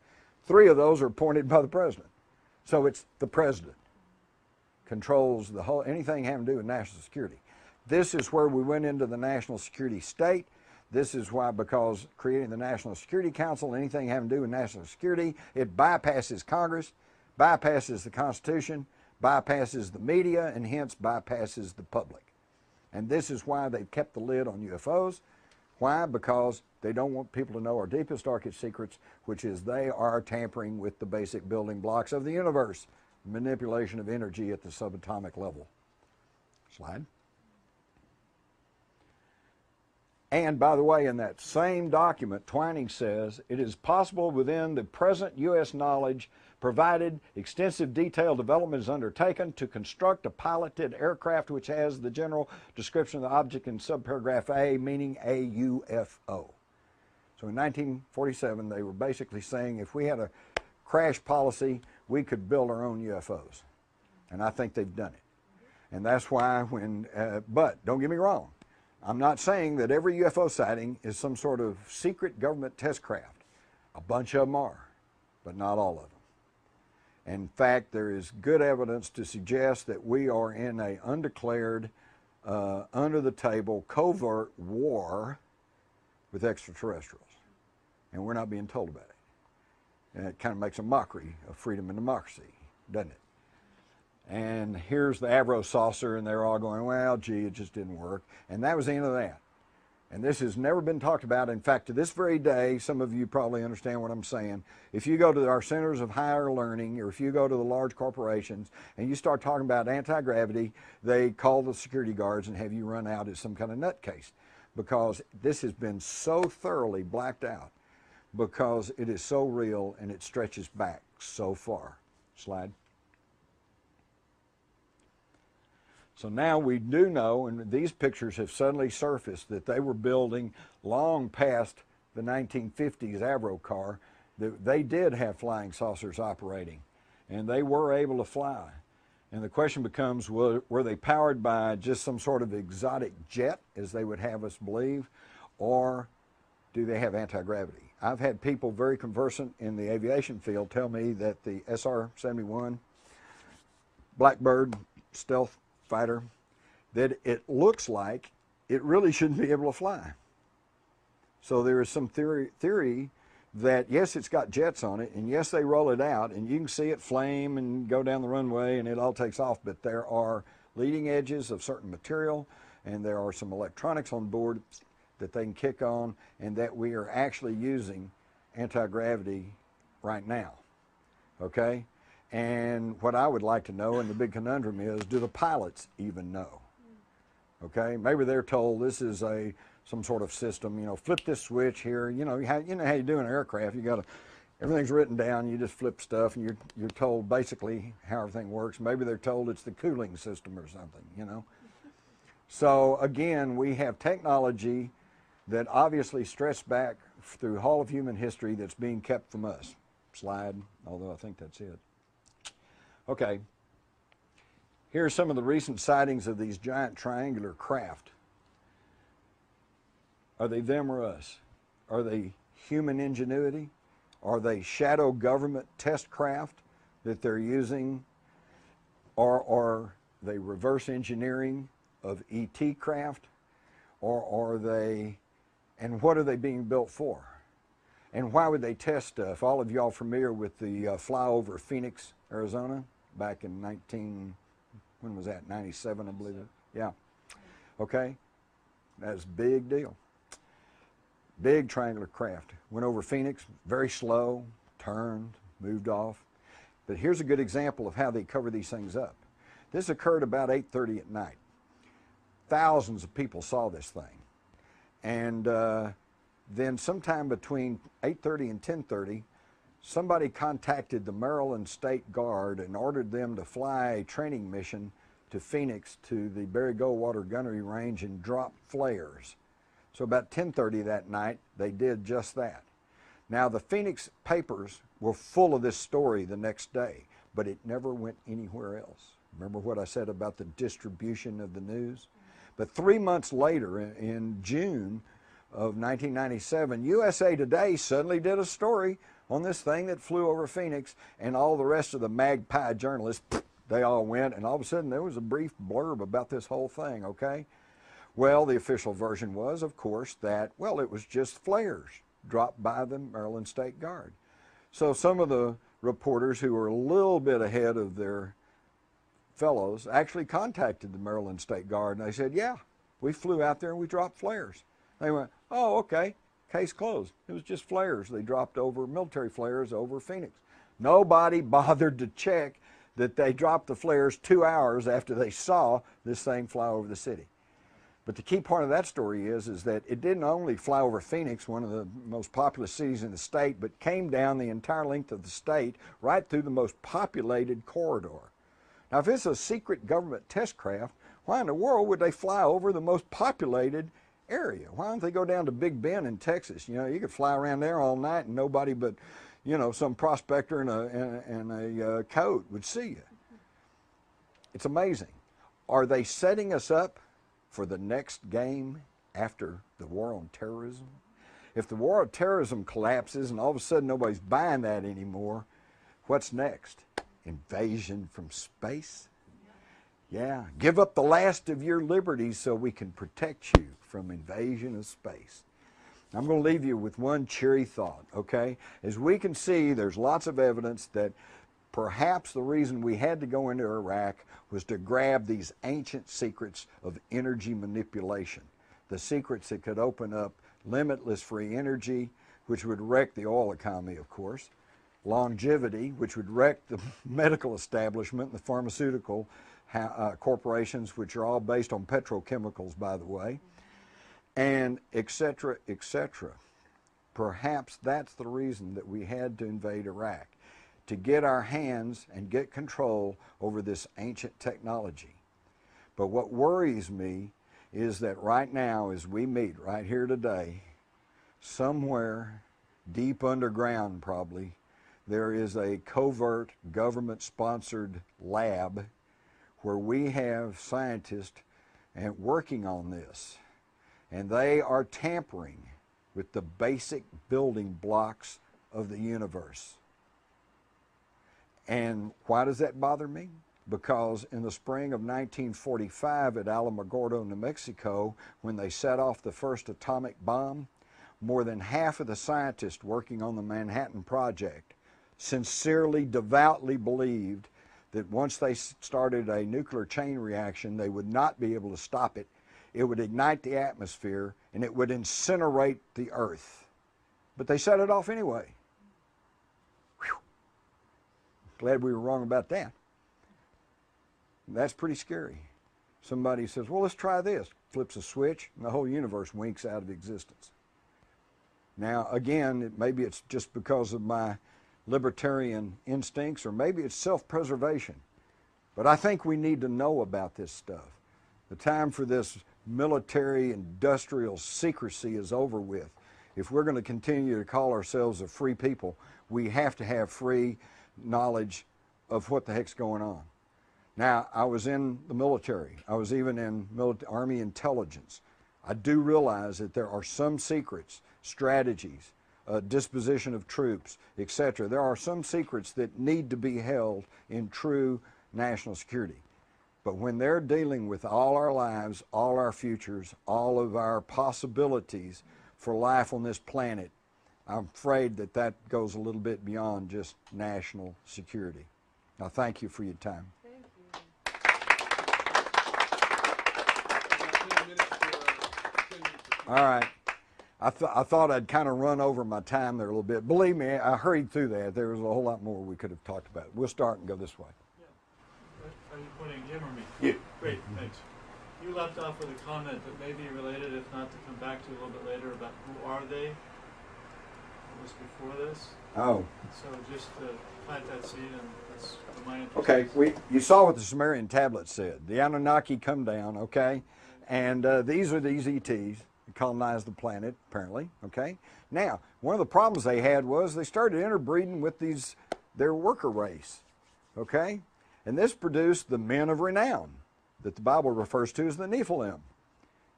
3 of those are appointed by the President. So it's the President controls the whole, anything having to do with national security. This is where we went into the national security state. This is why, because creating the National Security Council, anything having to do with national security, it bypasses Congress, bypasses the Constitution, bypasses the media, and hence bypasses the public. And this is why they've kept the lid on UFOs. Why? Because they don't want people to know our deepest, darkest secrets, which is they are tampering with the basic building blocks of the universe. Manipulation of energy at the subatomic level. Slide. And by the way, in that same document, Twining says, it is possible within the present U.S. knowledge, provided extensive detailed development is undertaken, to construct a piloted aircraft which has the general description of the object in subparagraph A, meaning a UFO. So in 1947, they were basically saying if we had a crash policy, we could build our own UFOs. And I think they've done it. And that's why but don't get me wrong, I'm not saying that every UFO sighting is some sort of secret government test craft. A bunch of them are, but not all of them. In fact, there is good evidence to suggest that we are in an undeclared, under-the-table, covert war with extraterrestrials. And we're not being told about it. And it kind of makes a mockery of freedom and democracy, doesn't it? And here's the Avro saucer, and they're all going, well, gee, it just didn't work. And that was the end of that. And this has never been talked about. In fact, to this very day, some of you probably understand what I'm saying. If you go to our centers of higher learning, or if you go to the large corporations, and you start talking about anti-gravity, they call the security guards and have you run out as some kind of nutcase, because this has been so thoroughly blacked out, because it is so real and it stretches back so far. Slide. So now we do know, and these pictures have suddenly surfaced, that they were building long past the 1950s Avro car. They did have flying saucers operating, and they were able to fly. And the question becomes, were they powered by just some sort of exotic jet, as they would have us believe, or do they have anti-gravity? I've had people very conversant in the aviation field tell me that the SR-71 Blackbird stealth fighter, that it looks like it really shouldn't be able to fly. So there is some theory that, yes, it's got jets on it, and yes, they roll it out, and you can see it flame and go down the runway, and it all takes off, but there are leading edges of certain material, and there are some electronics on board that they can kick on, and that we are actually using anti-gravity right now, okay? And what I would like to know, and the big conundrum is, do the pilots even know? Okay, maybe they're told this is some sort of system, you know, flip this switch here. You know how you do in an aircraft. You got to, everything's written down. You just flip stuff, and you're told basically how everything works. Maybe they're told it's the cooling system or something, you know. So again, we have technology that obviously stretched back through all of human history that's being kept from us. Slide, although I think that's it. Okay. Here are some of the recent sightings of these giant triangular craft. Are they them or us? Are they human ingenuity? Are they shadow government test craft that they're using? Or are they reverse engineering of ET craft? Or are they, and what are they being built for? And why would they test stuff? All of y'all familiar with the flyover Phoenix, Arizona, back in when was that, 97, I believe it? Yeah. Okay. That's a big deal. Big triangular craft. Went over Phoenix, very slow, turned, moved off. But here's a good example of how they cover these things up. This occurred about 8:30 at night. Thousands of people saw this thing. And then sometime between 8:30 and 10:30, somebody contacted the Maryland State Guard and ordered them to fly a training mission to Phoenix to the Barry Goldwater Gunnery Range and drop flares. So about 10:30 that night, they did just that. Now the Phoenix papers were full of this story the next day, but it never went anywhere else. Remember what I said about the distribution of the news? But 3 months later, in June of 1997, USA Today suddenly did a story on this thing that flew over Phoenix, and all the rest of the magpie journalists, they all went, and all of a sudden there was a brief blurb about this whole thing, okay? Well, the official version was, of course, that, well, it was just flares dropped by the Maryland State Guard. So some of the reporters who were a little bit ahead of their fellows actually contacted the Maryland State Guard, and they said, yeah, we flew out there and we dropped flares. They went, oh, okay, case closed. It was just flares. They dropped over, military flares over Phoenix. Nobody bothered to check that they dropped the flares 2 hours after they saw this thing fly over the city. But the key part of that story is that it didn't only fly over Phoenix, one of the most populous cities in the state, but came down the entire length of the state, right through the most populated corridor. Now, if it's a secret government test craft, why in the world would they fly over the most populated area? Why don't they go down to Big Bend in Texas? You know, you could fly around there all night and nobody but, you know, some prospector in a coat would see you. It's amazing. Are they setting us up for the next game after the war on terrorism? If the war on terrorism collapses and all of a sudden nobody's buying that anymore, what's next? Invasion from space? Yeah, give up the last of your liberties so we can protect you from invasion of space. I'm going to leave you with one cheery thought, okay? As we can see, there's lots of evidence that perhaps the reason we had to go into Iraq was to grab these ancient secrets of energy manipulation, the secrets that could open up limitless free energy, which would wreck the oil economy, of course, longevity, which would wreck the medical establishment and the pharmaceutical corporations, which are all based on petrochemicals, by the way, and et cetera, et cetera. Perhaps that's the reason that we had to invade Iraq, to get our hands and get control over this ancient technology. But what worries me is that right now, as we meet right here today, somewhere deep underground probably, there is a covert government-sponsored lab where we have scientists working on this, and they are tampering with the basic building blocks of the universe. And why does that bother me? Because in the spring of 1945 at Alamogordo, New Mexico, when they set off the first atomic bomb, more than half of the scientists working on the Manhattan Project sincerely, devoutly believed that once they started a nuclear chain reaction, they would not be able to stop it. It would ignite the atmosphere and it would incinerate the earth. But they set it off anyway. Whew. Glad we were wrong about that. That's pretty scary. Somebody says, well, let's try this. Flips a switch and the whole universe winks out of existence. Now, again, maybe it's just because of my libertarian instincts, or maybe it's self-preservation. But I think we need to know about this stuff. The time for this military industrial secrecy is over with. If we're going to continue to call ourselves a free people, we have to have free knowledge of what the heck's going on. Now, I was in the military. I was even in Army intelligence. I do realize that there are some secrets, strategies, disposition of troops, etc. There are some secrets that need to be held in true national security. But when they're dealing with all our lives, all our futures, all of our possibilities for life on this planet, I'm afraid that that goes a little bit beyond just national security. Now, thank you for your time. All right. I thought I'd kind of run over my time there a little bit. Believe me, I hurried through that. There was a whole lot more we could have talked about. We'll start and go this way. Yeah. Are you pointing Jim or me? You. Great, thanks. You left off with a comment that may be related, if not to come back to a little bit later, about who are they? It was before this. Oh. So just to plant that seed, and that's my interest. Okay, you saw what the Sumerian tablet said. The Anunnaki come down, okay? And these are these ETs. Colonized the planet, apparently, okay? Now, one of the problems they had was they started interbreeding with their worker race, okay? And this produced the men of renown that the Bible refers to as the Nephilim.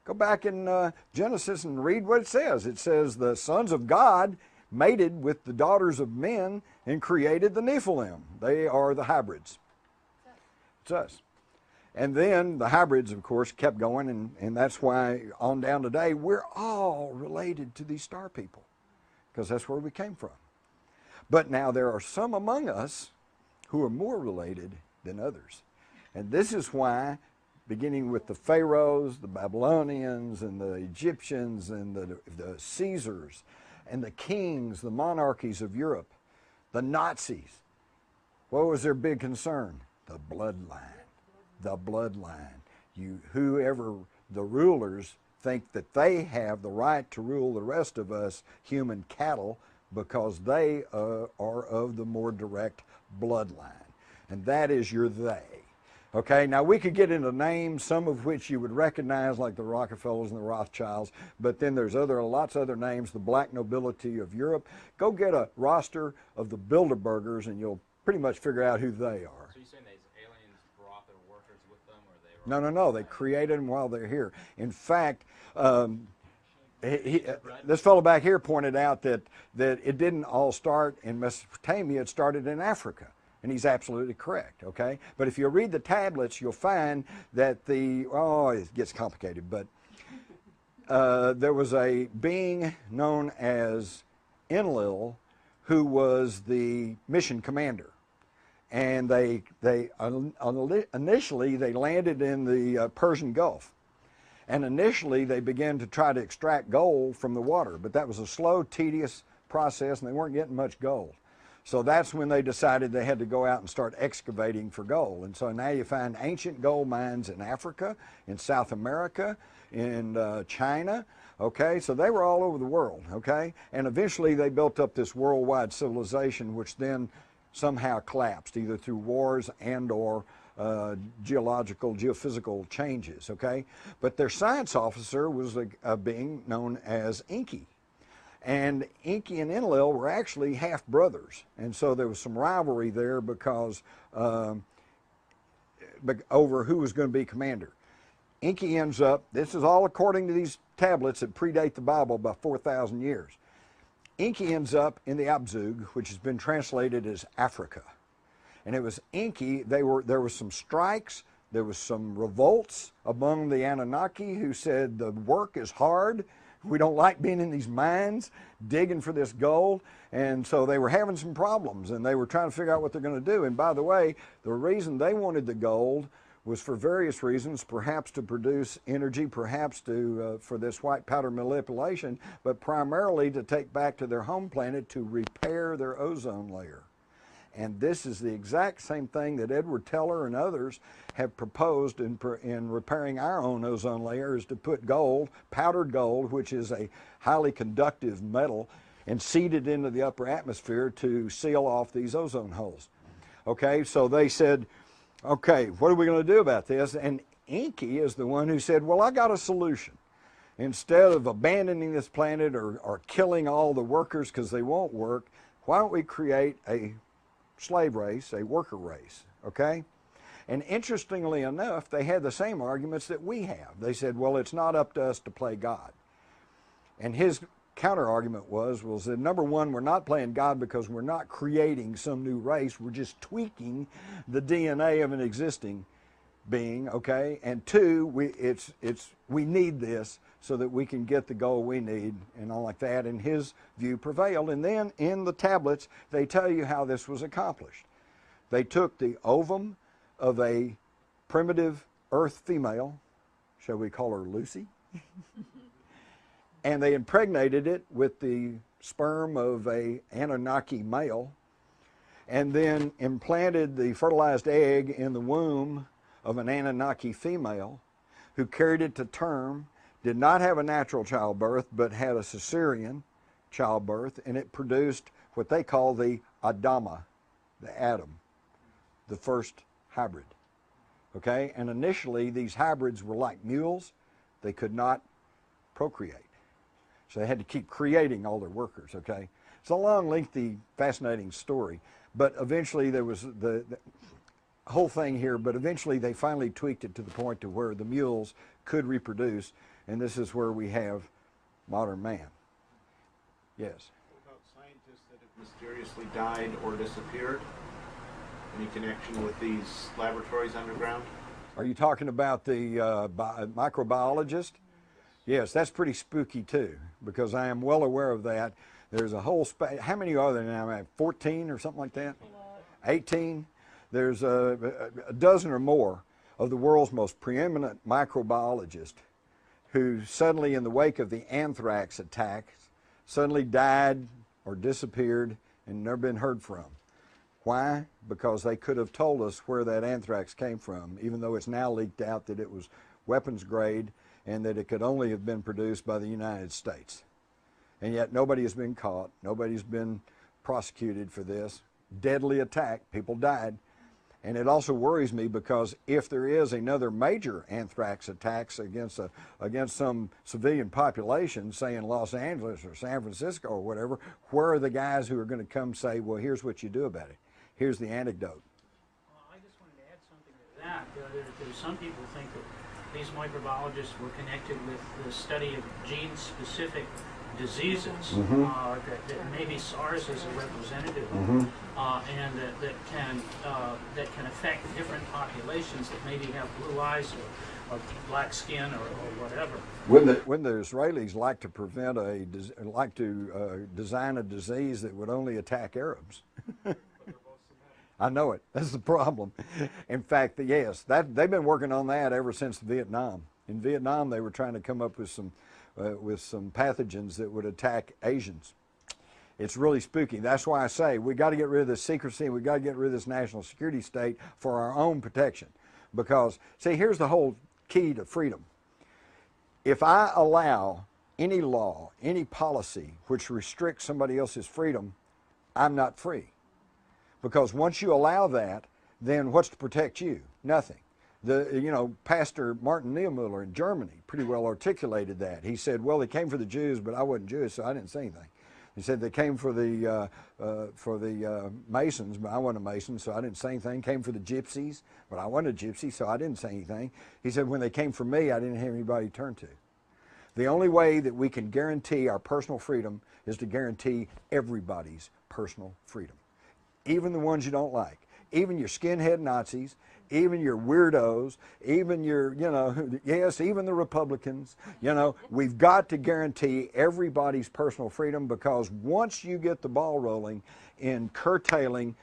Go back in Genesis and read what it says. It says the sons of God mated with the daughters of men and created the Nephilim. They are the hybrids. It's us. And then the hybrids, of course, kept going, and that's why on down today, we're all related to these star people, because that's where we came from. But now there are some among us who are more related than others. And this is why, beginning with the Pharaohs, the Babylonians, and the Egyptians, and the Caesars, and the kings, the monarchies of Europe, the Nazis, what was their big concern? The bloodline. The bloodline. Whoever the rulers think that they have the right to rule the rest of us human cattle because they are of the more direct bloodline. And that is your they. Okay, now we could get into names, some of which you would recognize, like the Rockefellers and the Rothschilds, but then there's lots of other names, the black nobility of Europe. Go get a roster of the Bilderbergers and you'll pretty much figure out who they are. So you're saying these aliens brought their workers with them, or they were... No, they created them while they're here. In fact, this fellow back here pointed out that it didn't all start in Mesopotamia, it started in Africa. And he's absolutely correct, okay? But if you read the tablets, you'll find that it gets complicated, but there was a being known as Enlil who was the mission commander. And initially they landed in the Persian Gulf. And initially they began to try to extract gold from the water, but that was a slow, tedious process and they weren't getting much gold. So that's when they decided they had to go out and start excavating for gold. And so now you find ancient gold mines in Africa, in South America, in China, okay? So they were all over the world, okay? And eventually they built up this worldwide civilization which then somehow collapsed, either through wars and or geophysical changes, okay? But their science officer was a being known as Enki. And Enki and Enlil were actually half brothers, and so there was some rivalry there because over who was going to be commander. Enki ends up, this is all according to these tablets that predate the Bible by 4,000 years. Enki ends up in the Abzug, which has been translated as Africa. And it was Enki, there were some strikes, there was some revolts among the Anunnaki who said the work is hard. We don't like being in these mines digging for this gold. And so they were having some problems and they were trying to figure out what they're going to do. And by the way, the reason they wanted the gold was for various reasons, perhaps to produce energy, perhaps to for this white powder manipulation, but primarily to take back to their home planet to repair their ozone layer. And this is the exact same thing that Edward Teller and others have proposed in repairing our own ozone layer, is to put gold, powdered gold, which is a highly conductive metal, and seed it into the upper atmosphere to seal off these ozone holes. Okay, so they said, okay, what are we going to do about this? And Enki is the one who said, well, I got a solution. Instead of abandoning this planet or killing all the workers because they won't work, why don't we create a slave race, a worker race, okay? And interestingly enough, they had the same arguments that we have. They said, well, it's not up to us to play God. And his counter argument was that number one, we're not playing God because we're not creating some new race. We're just tweaking the DNA of an existing being, okay? And two, we need this so that we can get the goal we need and all like that. And his view prevailed. And then in the tablets, they tell you how this was accomplished. They took the ovum of a primitive earth female, shall we call her Lucy? And they impregnated it with the sperm of a Anunnaki male, and then implanted the fertilized egg in the womb of an Anunnaki female, who carried it to term, did not have a natural childbirth, but had a cesarean childbirth, and it produced what they call the Adama, the Adam, the first hybrid. Okay, and initially these hybrids were like mules. They could not procreate. So they had to keep creating all their workers, okay? It's a long, lengthy, fascinating story. But eventually there was the whole thing here, but eventually they finally tweaked it to the point to where the mules could reproduce, and this is where we have modern man. Yes? What about scientists that have mysteriously died or disappeared? Any connection with these laboratories underground? Are you talking about the microbiologist? Yes, that's pretty spooky too, because I am well aware of that. There's a whole how many are there now? 14 or something like that? 18? There's a dozen or more of the world's most preeminent microbiologists who suddenly, in the wake of the anthrax attacks, suddenly died or disappeared and never been heard from. Why? Because they could have told us where that anthrax came from, even though it's now leaked out that it was weapons grade and that it could only have been produced by the United States. And yet nobody has been caught, nobody's been prosecuted for this. Deadly attack, people died. And it also worries me because if there is another major anthrax attacks against some civilian population, say in Los Angeles or San Francisco or whatever, where are the guys who are going to come say, well, here's what you do about it. Here's the antidote. Well, I just wanted to add something to that. There's some people think that these microbiologists were connected with the study of gene-specific diseases, that maybe SARS is a representative of, and that can affect different populations that maybe have blue eyes or black skin or whatever. When the Israelis like to prevent design a disease that would only attack Arabs. I know it. That's the problem. In fact, yes, they've been working on that ever since Vietnam. In Vietnam, they were trying to come up with some pathogens that would attack Asians. It's really spooky. That's why I say we got to get rid of this secrecy. We got to get rid of this national security state for our own protection. Because, see, here's the whole key to freedom. If I allow any law, any policy which restricts somebody else's freedom, I'm not free. Because once you allow that, then what's to protect you? Nothing. Pastor Martin Niemöller in Germany pretty well articulated that. He said, well, they came for the Jews, but I wasn't Jewish, so I didn't say anything. He said they came for the Masons, but I wasn't a Mason, so I didn't say anything. Came for the Gypsies, but I wasn't a Gypsy, so I didn't say anything. He said when they came for me, I didn't have anybody to turn to. The only way that we can guarantee our personal freedom is to guarantee everybody's personal freedom, even the ones you don't like, even your skinhead Nazis, even your weirdos, even your, yes, even the Republicans. We've got to guarantee everybody's personal freedom, because once you get the ball rolling in curtailing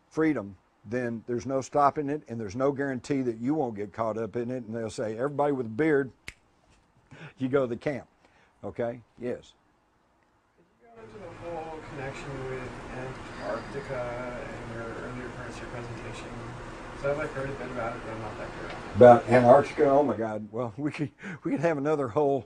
freedom, then there's no stopping it, and there's no guarantee that you won't get caught up in it. And they'll say, everybody with a beard, you go to the camp. Okay? Yes? Could you go into the whole connection with Antarctica and your earlier parts of your presentation? So I've heard a bit about it, but I'm not that clear on it. About Antarctica? Oh my God! Well, we could have another whole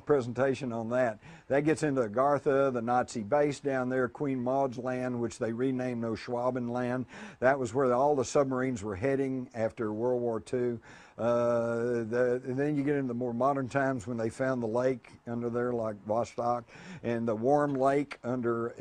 presentation on that. That gets into Agartha, the Nazi base down there, Queen Maud's land, which they renamed Neuschwabenland. That was where all the submarines were heading after World War II. And then you get into the more modern times when they found the lake under there, like Vostok, and the warm lake under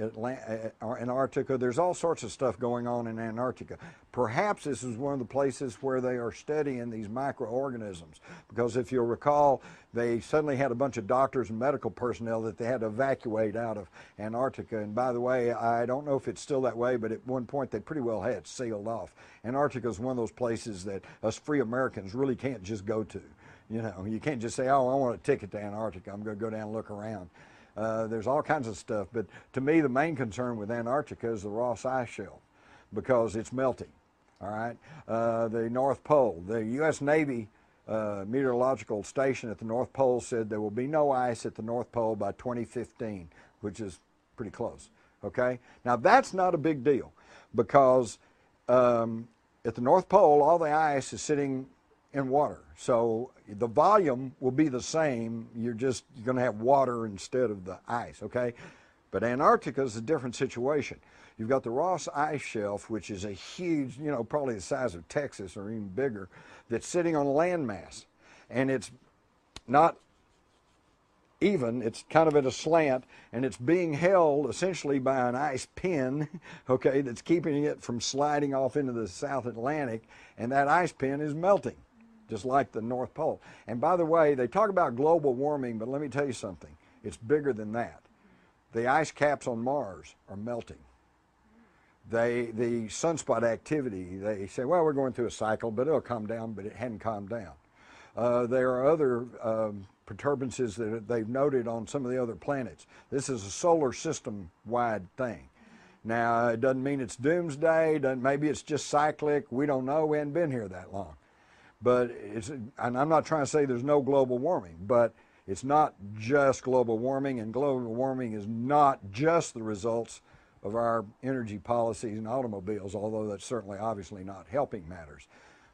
Antarctica. There's all sorts of stuff going on in Antarctica. Perhaps this is one of the places where they are studying these microorganisms, because if you'll recall, they suddenly had a bunch of doctors and medical personnel that they had to evacuate out of Antarctica. And by the way, I don't know if it's still that way, but at one point they pretty well had it sealed off. Antarctica is one of those places that us free Americans really can't just go to. You can't just say, oh, I want a ticket to Antarctica, I'm going to go down and look around. There's all kinds of stuff, but to me the main concern with Antarctica is the Ross Ice Shelf, because it's melting. All right, the North Pole, the U.S. Navy meteorological station at the North Pole said there will be no ice at the North Pole by 2015, which is pretty close. Okay, now that's not a big deal, because at the North Pole all the ice is sitting in water, so the volume will be the same. You're going to have water instead of the ice. Okay, but Antarctica is a different situation. You've got the Ross Ice Shelf, which is a huge, probably the size of Texas or even bigger, that's sitting on a landmass. And it's not even, it's kind of at a slant, and it's being held essentially by an ice pin, okay, that's keeping it from sliding off into the South Atlantic, and that ice pin is melting, just like the North Pole. And by the way, they talk about global warming, but let me tell you something. It's bigger than that. The ice caps on Mars are melting. The sunspot activity, they say, well, we're going through a cycle, but it'll calm down, but it hadn't calmed down. There are other perturbances that they've noted on some of the other planets. This is a solar system-wide thing. Now, it doesn't mean it's doomsday, maybe it's just cyclic, we don't know, we haven't been here that long. But and I'm not trying to say there's no global warming, but it's not just global warming, and global warming is not just the results of our energy policies and automobiles, although that's certainly obviously not helping matters.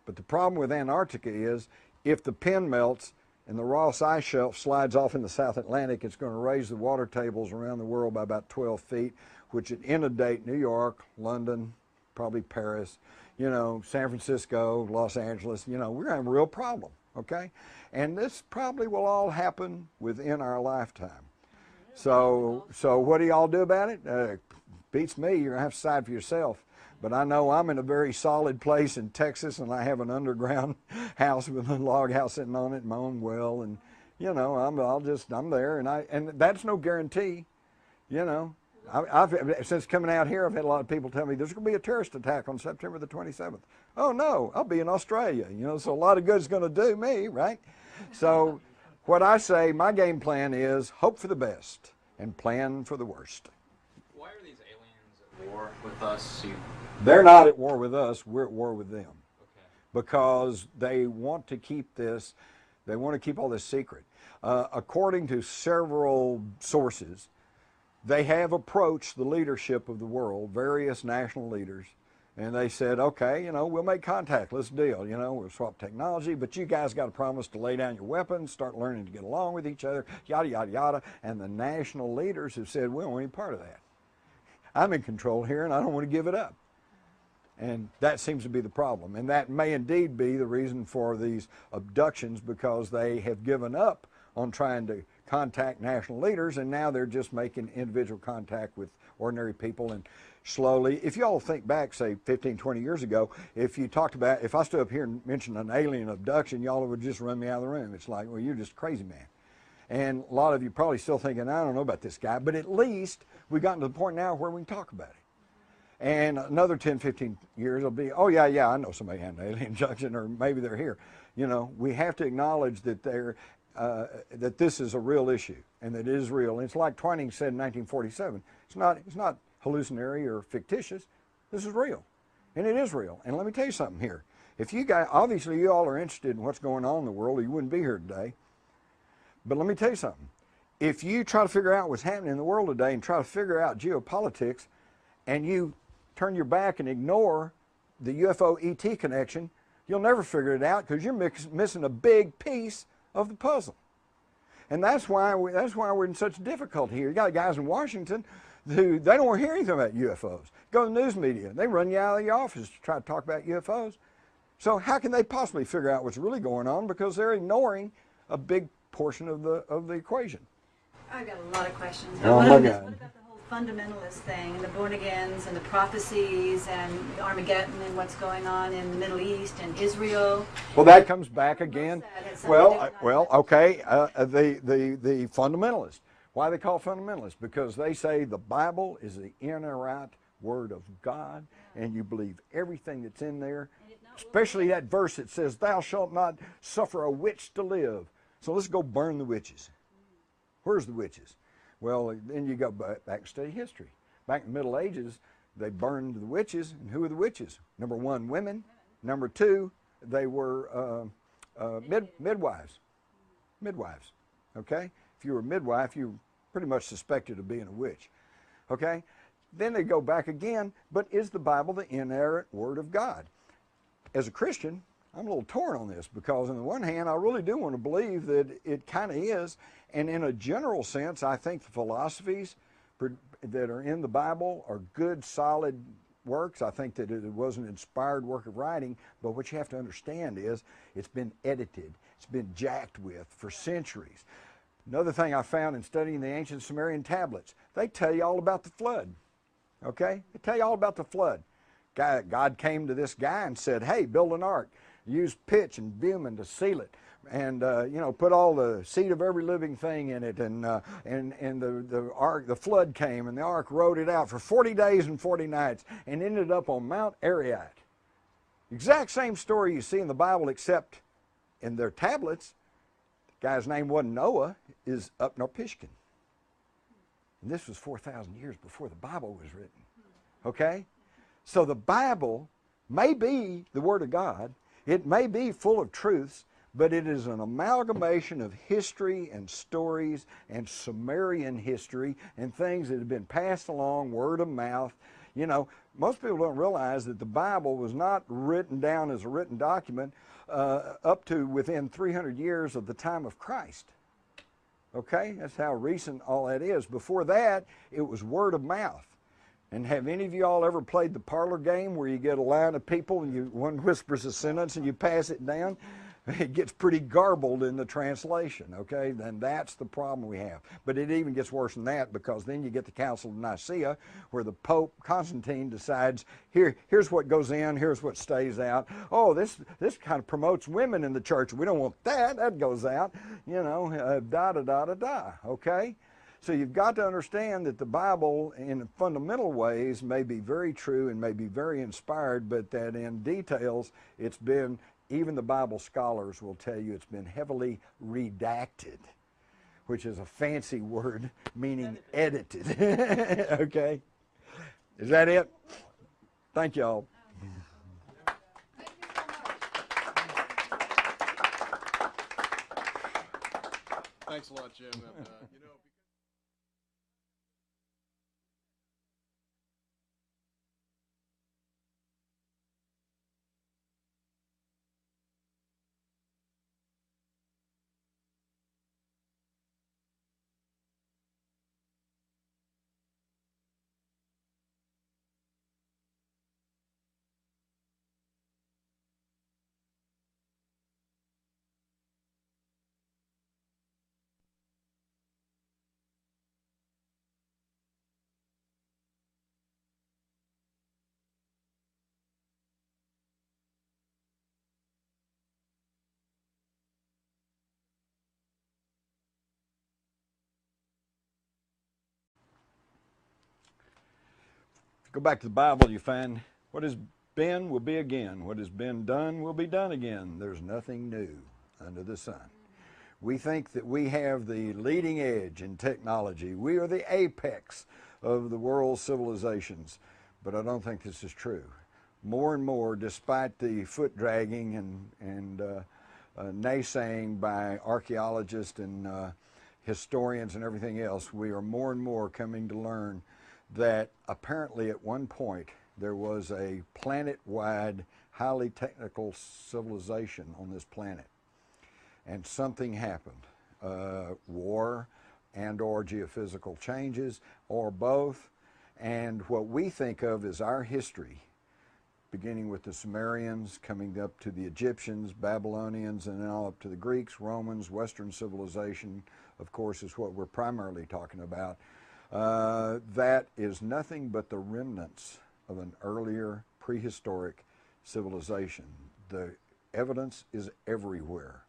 But the problem with Antarctica is if the pin melts and the Ross Ice Shelf slides off in the South Atlantic, it's going to raise the water tables around the world by about 12 feet, which would inundate New York, London, probably Paris, San Francisco, Los Angeles. We're going to have a real problem, okay? And this probably will all happen within our lifetime. So what do y'all do about it? Beats me, you're going to have to decide for yourself. But I know I'm in a very solid place in Texas, and I have an underground house with a log house sitting on it, my own well, and I'm there, and that's no guarantee. I've since coming out here, I've had a lot of people tell me there's going to be a terrorist attack on September the 27th. Oh no, I'll be in Australia. So a lot of good's going to do me, right? So what I say, my game plan is hope for the best and plan for the worst. Why are these aliens at war with us? They're not at war with us, we're at war with them. Okay. Because they want to keep this, they want to keep all this secret. According to several sources, they have approached the leadership of the world, various national leaders, and they said, okay, we'll make contact, let's deal, we'll swap technology, but you guys got to promise to lay down your weapons, start learning to get along with each other, yada, yada, yada. And the national leaders have said, we don't want any part of that. I'm in control here, and I don't want to give it up. And that seems to be the problem. And that may indeed be the reason for these abductions, because they have given up on trying to contact national leaders, and now they're just making individual contact with ordinary people. And slowly, if you all think back, say 15, 20 years ago, if you talked about, if I stood up here and mentioned an alien abduction, y'all would just run me out of the room. It's like, well, you're just a crazy man. And a lot of you probably still thinking, I don't know about this guy, but at least we've gotten to the point now where we can talk about it. And another 10, 15 years will be, oh yeah, I know somebody had an alien abduction, or maybe they're here. You know, we have to acknowledge that that this is a real issue, and that it is real. And it's like Twining said in 1947, it's not hallucinatory or fictitious. This is real, and it is real. And let me tell you something here. If you guys, obviously you all are interested in what's going on in the world, or you wouldn't be here today. But let me tell you something. If you try to figure out what's happening in the world today and try to figure out geopolitics, and you turn your back and ignore the UFO ET connection, you'll never figure it out, because you're missing a big piece of the puzzle. And that's why we're in such difficulty here. You got guys in Washington who, they don't want to hear anything about UFOs. Go to the news media, they run you out of the office to try to talk about UFOs. So how can they possibly figure out what's really going on, because they're ignoring a big portion of the equation? I've got a lot of questions. Oh my God. What about the whole fundamentalist thing, and the born-agains, and the prophecies, and Armageddon, and what's going on in the Middle East and Israel? Well, that comes back again. Well, Okay, the fundamentalists. Why they call fundamentalists? Because they say the Bible is the inerrant Word of God, and you believe everything that's in there, especially that verse that says, "Thou shalt not suffer a witch to live." So let's go burn the witches. Where's the witches? Well, then you go back and study history. Back in the Middle Ages, they burned the witches. And who were the witches? Number one, women. Number two, they were midwives. Midwives, okay? If you were a midwife, you were pretty much suspected of being a witch, okay? Then they go back again, but is the Bible the inerrant Word of God? As a Christian, I'm a little torn on this, because on the one hand, I really do want to believe that it kind of is, and in a general sense, I think the philosophies that are in the Bible are good, solid works. I think that it was an inspired work of writing, but what you have to understand is it's been edited, it's been jacked with for centuries. Another thing I found in studying the ancient Sumerian tablets, they tell you all about the flood, okay? They tell you all about the flood. God came to this guy and said, hey, build an ark. Use pitch and bitumen to seal it, and put all the seed of every living thing in it, and the ark, the flood came, and the ark rode it out for 40 days and 40 nights, and ended up on Mount Ararat. Exact same story you see in the Bible, except in their tablets, the guy's name wasn't Noah, is Upnarpishtim. And this was 4,000 years before the Bible was written. Okay, so the Bible may be the Word of God. It may be full of truths, but it is an amalgamation of history and stories and Sumerian history and things that have been passed along word of mouth. You know, most people don't realize that the Bible was not written down as a written document up to within 300 years of the time of Christ. Okay, that's how recent all that is. Before that, it was word of mouth. And have any of you all ever played the parlor game where you get a line of people and one whispers a sentence and you pass it down? It gets pretty garbled in the translation, okay? Then that's the problem we have. But it even gets worse than that, because then you get the Council of Nicaea, where the Pope Constantine decides, here's what goes in, here's what stays out. Oh, this kind of promotes women in the church. We don't want that. That goes out. You know, da-da-da-da-da, okay? So you've got to understand that the Bible in fundamental ways may be very true and may be very inspired, but that in details it's been, even the Bible scholars will tell you, it's been heavily redacted, which is a fancy word meaning edited. Okay? Is that it? Thank you all. Thanks a lot, Jim. And, you know, you go back to the Bible, you find what has been will be again. What has been done will be done again. There's nothing new under the sun. We think that we have the leading edge in technology. We are the apex of the world's civilizations, but I don't think this is true. More and more, despite the foot dragging and naysaying by archaeologists and historians and everything else, we are more and more coming to learn that apparently at one point there was a planet-wide, highly technical civilization on this planet. And something happened, war and or geophysical changes, or both. And what we think of as our history, beginning with the Sumerians, coming up to the Egyptians, Babylonians, and then all up to the Greeks, Romans, Western civilization, of course, is what we're primarily talking about. That is nothing but the remnants of an earlier prehistoric civilization. The evidence is everywhere.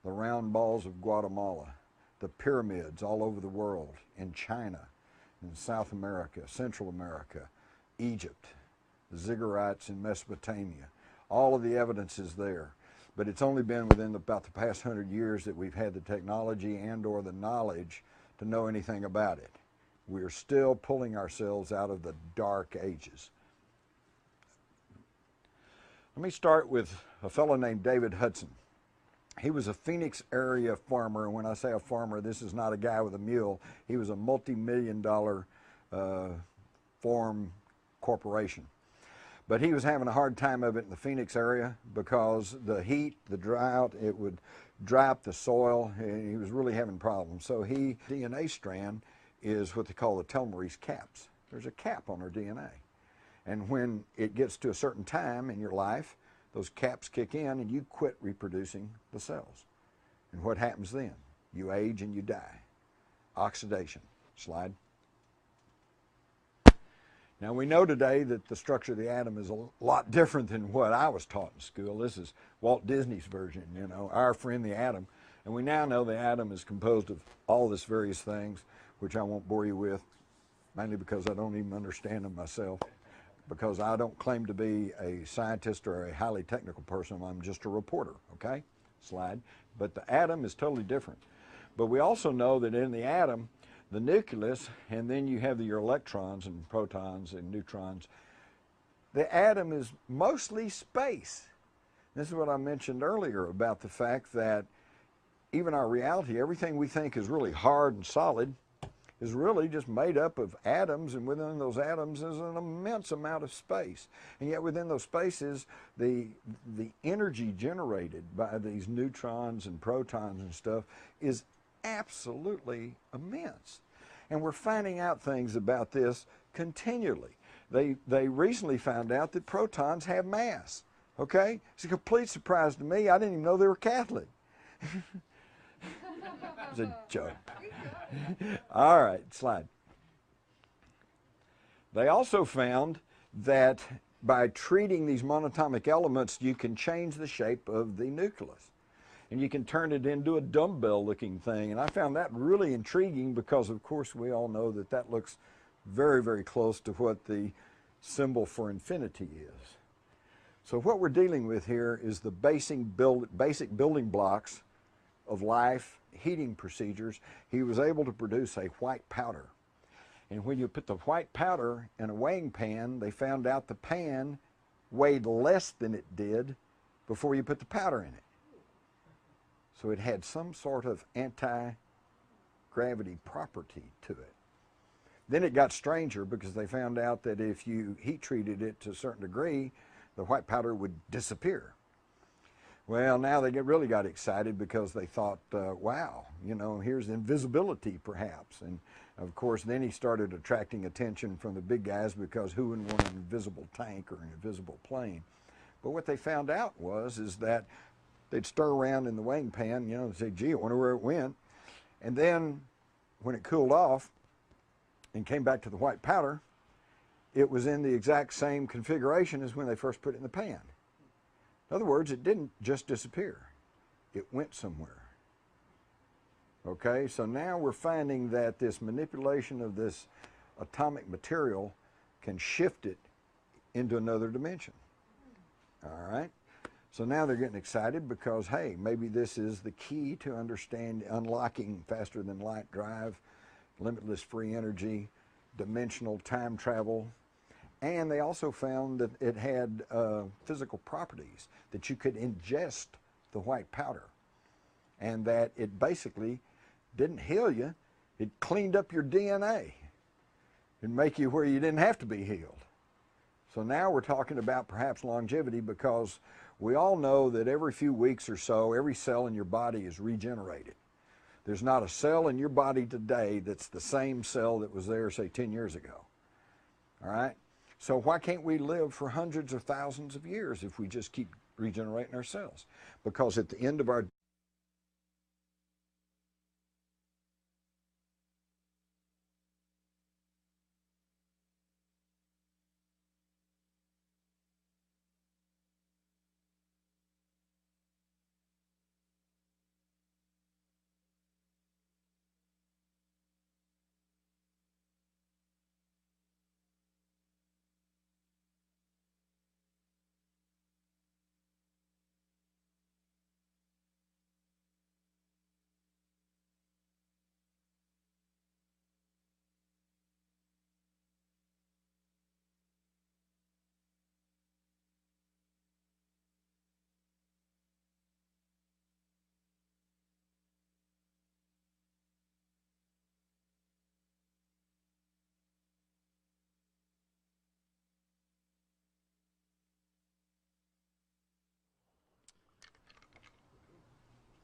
The round balls of Guatemala, the pyramids all over the world, in China, in South America, Central America, Egypt, the ziggurats in Mesopotamia. All of the evidence is there. But it's only been within about the past 100 years that we've had the technology and or the knowledge to know anything about it. We are still pulling ourselves out of the dark ages. Let me start with a fellow named David Hudson. He was a Phoenix area farmer, and when I say a farmer, this is not a guy with a mule. He was a multi-million-dollar farm corporation. But he was having a hard time of it in the Phoenix area because the heat, the drought, it would dry up the soil, and he was really having problems. So DNA strand is what they call the telomerase caps. There's a cap on our DNA. And when it gets to a certain time in your life, those caps kick in and you quit reproducing the cells. And what happens then? You age and you die. Oxidation. Slide. Now we know today that the structure of the atom is a lot different than what I was taught in school. This is Walt Disney's version, you know, our friend the atom. And we now know the atom is composed of all these various things, which I won't bore you with, mainly because I don't even understand them myself, because I don't claim to be a scientist or a highly technical person. I'm just a reporter, okay? Slide. But the atom is totally different. But we also know that in the atom, the nucleus, and then you have your electrons and protons and neutrons. The atom is mostly space. This is what I mentioned earlier about the fact that even our reality, everything we think is really hard and solid, is really just made up of atoms, and within those atoms is an immense amount of space. And yet within those spaces, the energy generated by these neutrons and protons and stuff is absolutely immense. And we're finding out things about this continually. They recently found out that protons have mass. Okay? It's a complete surprise to me. I didn't even know they were Catholic. It's a joke. All right, slide. They also found that by treating these monatomic elements, you can change the shape of the nucleus. And you can turn it into a dumbbell-looking thing. And I found that really intriguing because, of course, we all know that that looks very, very close to what the symbol for infinity is. So what we're dealing with here is the basic building blocks of life, heating procedures. He was able to produce a white powder. And when you put the white powder in a weighing pan, they found out the pan weighed less than it did before you put the powder in it. So it had some sort of anti-gravity property to it. Then it got stranger because they found out that if you heat treated it to a certain degree, the white powder would disappear. Well, now they really got excited because they thought, wow, you know, here's invisibility perhaps. And of course, then he started attracting attention from the big guys because who wouldn't want an invisible tank or an invisible plane? But what they found out is that they'd stir around in the weighing pan, you know, and say, gee, I wonder where it went. And then when it cooled off and came back to the white powder, it was in the exact same configuration as when they first put it in the pan. In other words, it didn't just disappear. It went somewhere. Okay, so now we're finding that this manipulation of this atomic material can shift it into another dimension. All right? So now they're getting excited because, hey, maybe this is the key to unlocking faster than light drive, limitless free energy, dimensional time travel. And they also found that it had physical properties, that you could ingest the white powder, and that it basically didn't heal you, it cleaned up your DNA and make you where you didn't have to be healed. So now we're talking about perhaps longevity, because we all know that every few weeks or so, every cell in your body is regenerated. There's not a cell in your body today that's the same cell that was there, say, 10 years ago. All right? So why can't we live for hundreds of thousands of years if we just keep regenerating our cells? Because at the end of our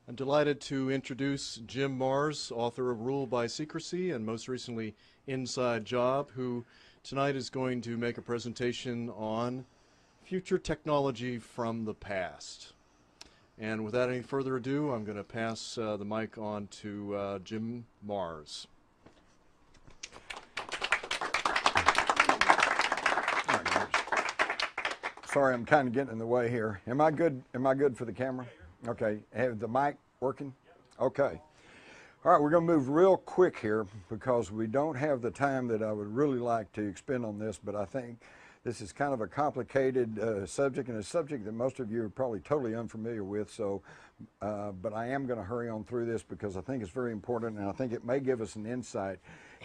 I'm delighted to introduce Jim Marrs, author of Rule by Secrecy and most recently Inside Job, who tonight is going to make a presentation on future technology from the past. And without any further ado, I'm going to pass the mic on to Jim Marrs. Sorry, I'm kind of getting in the way here. Am I good? Am I good for the camera? Okay. Have the mic working? Okay. All right, we're going to move real quick here because we don't have the time that I would really like to expend on this, but I think this is kind of a complicated subject, and a subject that most of you are probably totally unfamiliar with. So, but I am going to hurry on through this because I think it's very important, and I think it may give us an insight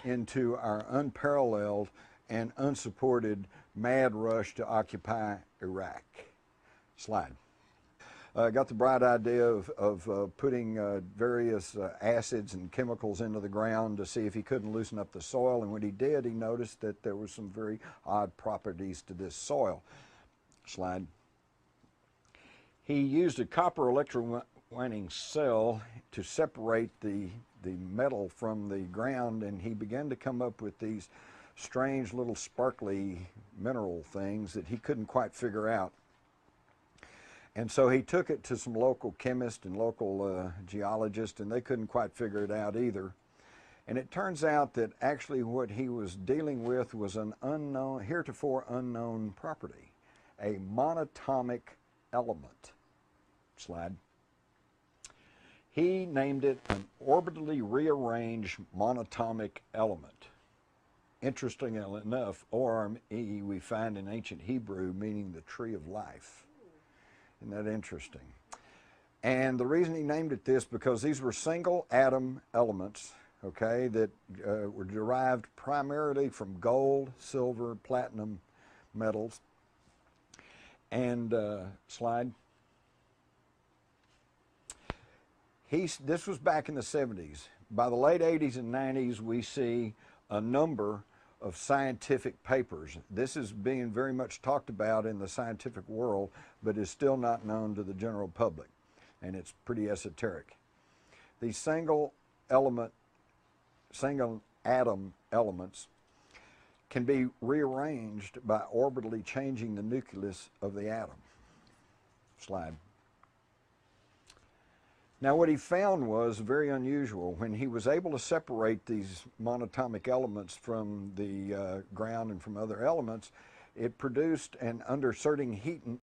into our unparalleled and unsupported mad rush to occupy Iraq. Slide. Got the bright idea of putting various acids and chemicals into the ground to see if he couldn't loosen up the soil, and when he did, he noticed that there were some very odd properties to this soil. Slide. He used a copper electrowinning cell to separate the metal from the ground, and he began to come up with these strange little sparkly mineral things that he couldn't quite figure out. And so he took it to some local chemists and local geologists, and they couldn't quite figure it out either. And it turns out that actually what he was dealing with was an unknown, heretofore unknown property, a monatomic element. Slide. He named it an orbitally rearranged monatomic element. Interestingly enough, ORME we find in ancient Hebrew meaning the tree of life. Isn't that interesting? And the reason he named it this, because these were single atom elements, okay, that were derived primarily from gold, silver, platinum metals. And slide. This was back in the 70s. By the late 80s and 90s, we see a number of scientific papers. This is being very much talked about in the scientific world, but is still not known to the general public, and it's pretty esoteric. These single atom elements can be rearranged by orbitally changing the nucleus of the atom. Slide. Now what he found was very unusual. When he was able to separate these monatomic elements from the ground and from other elements, it produced, and under certain heat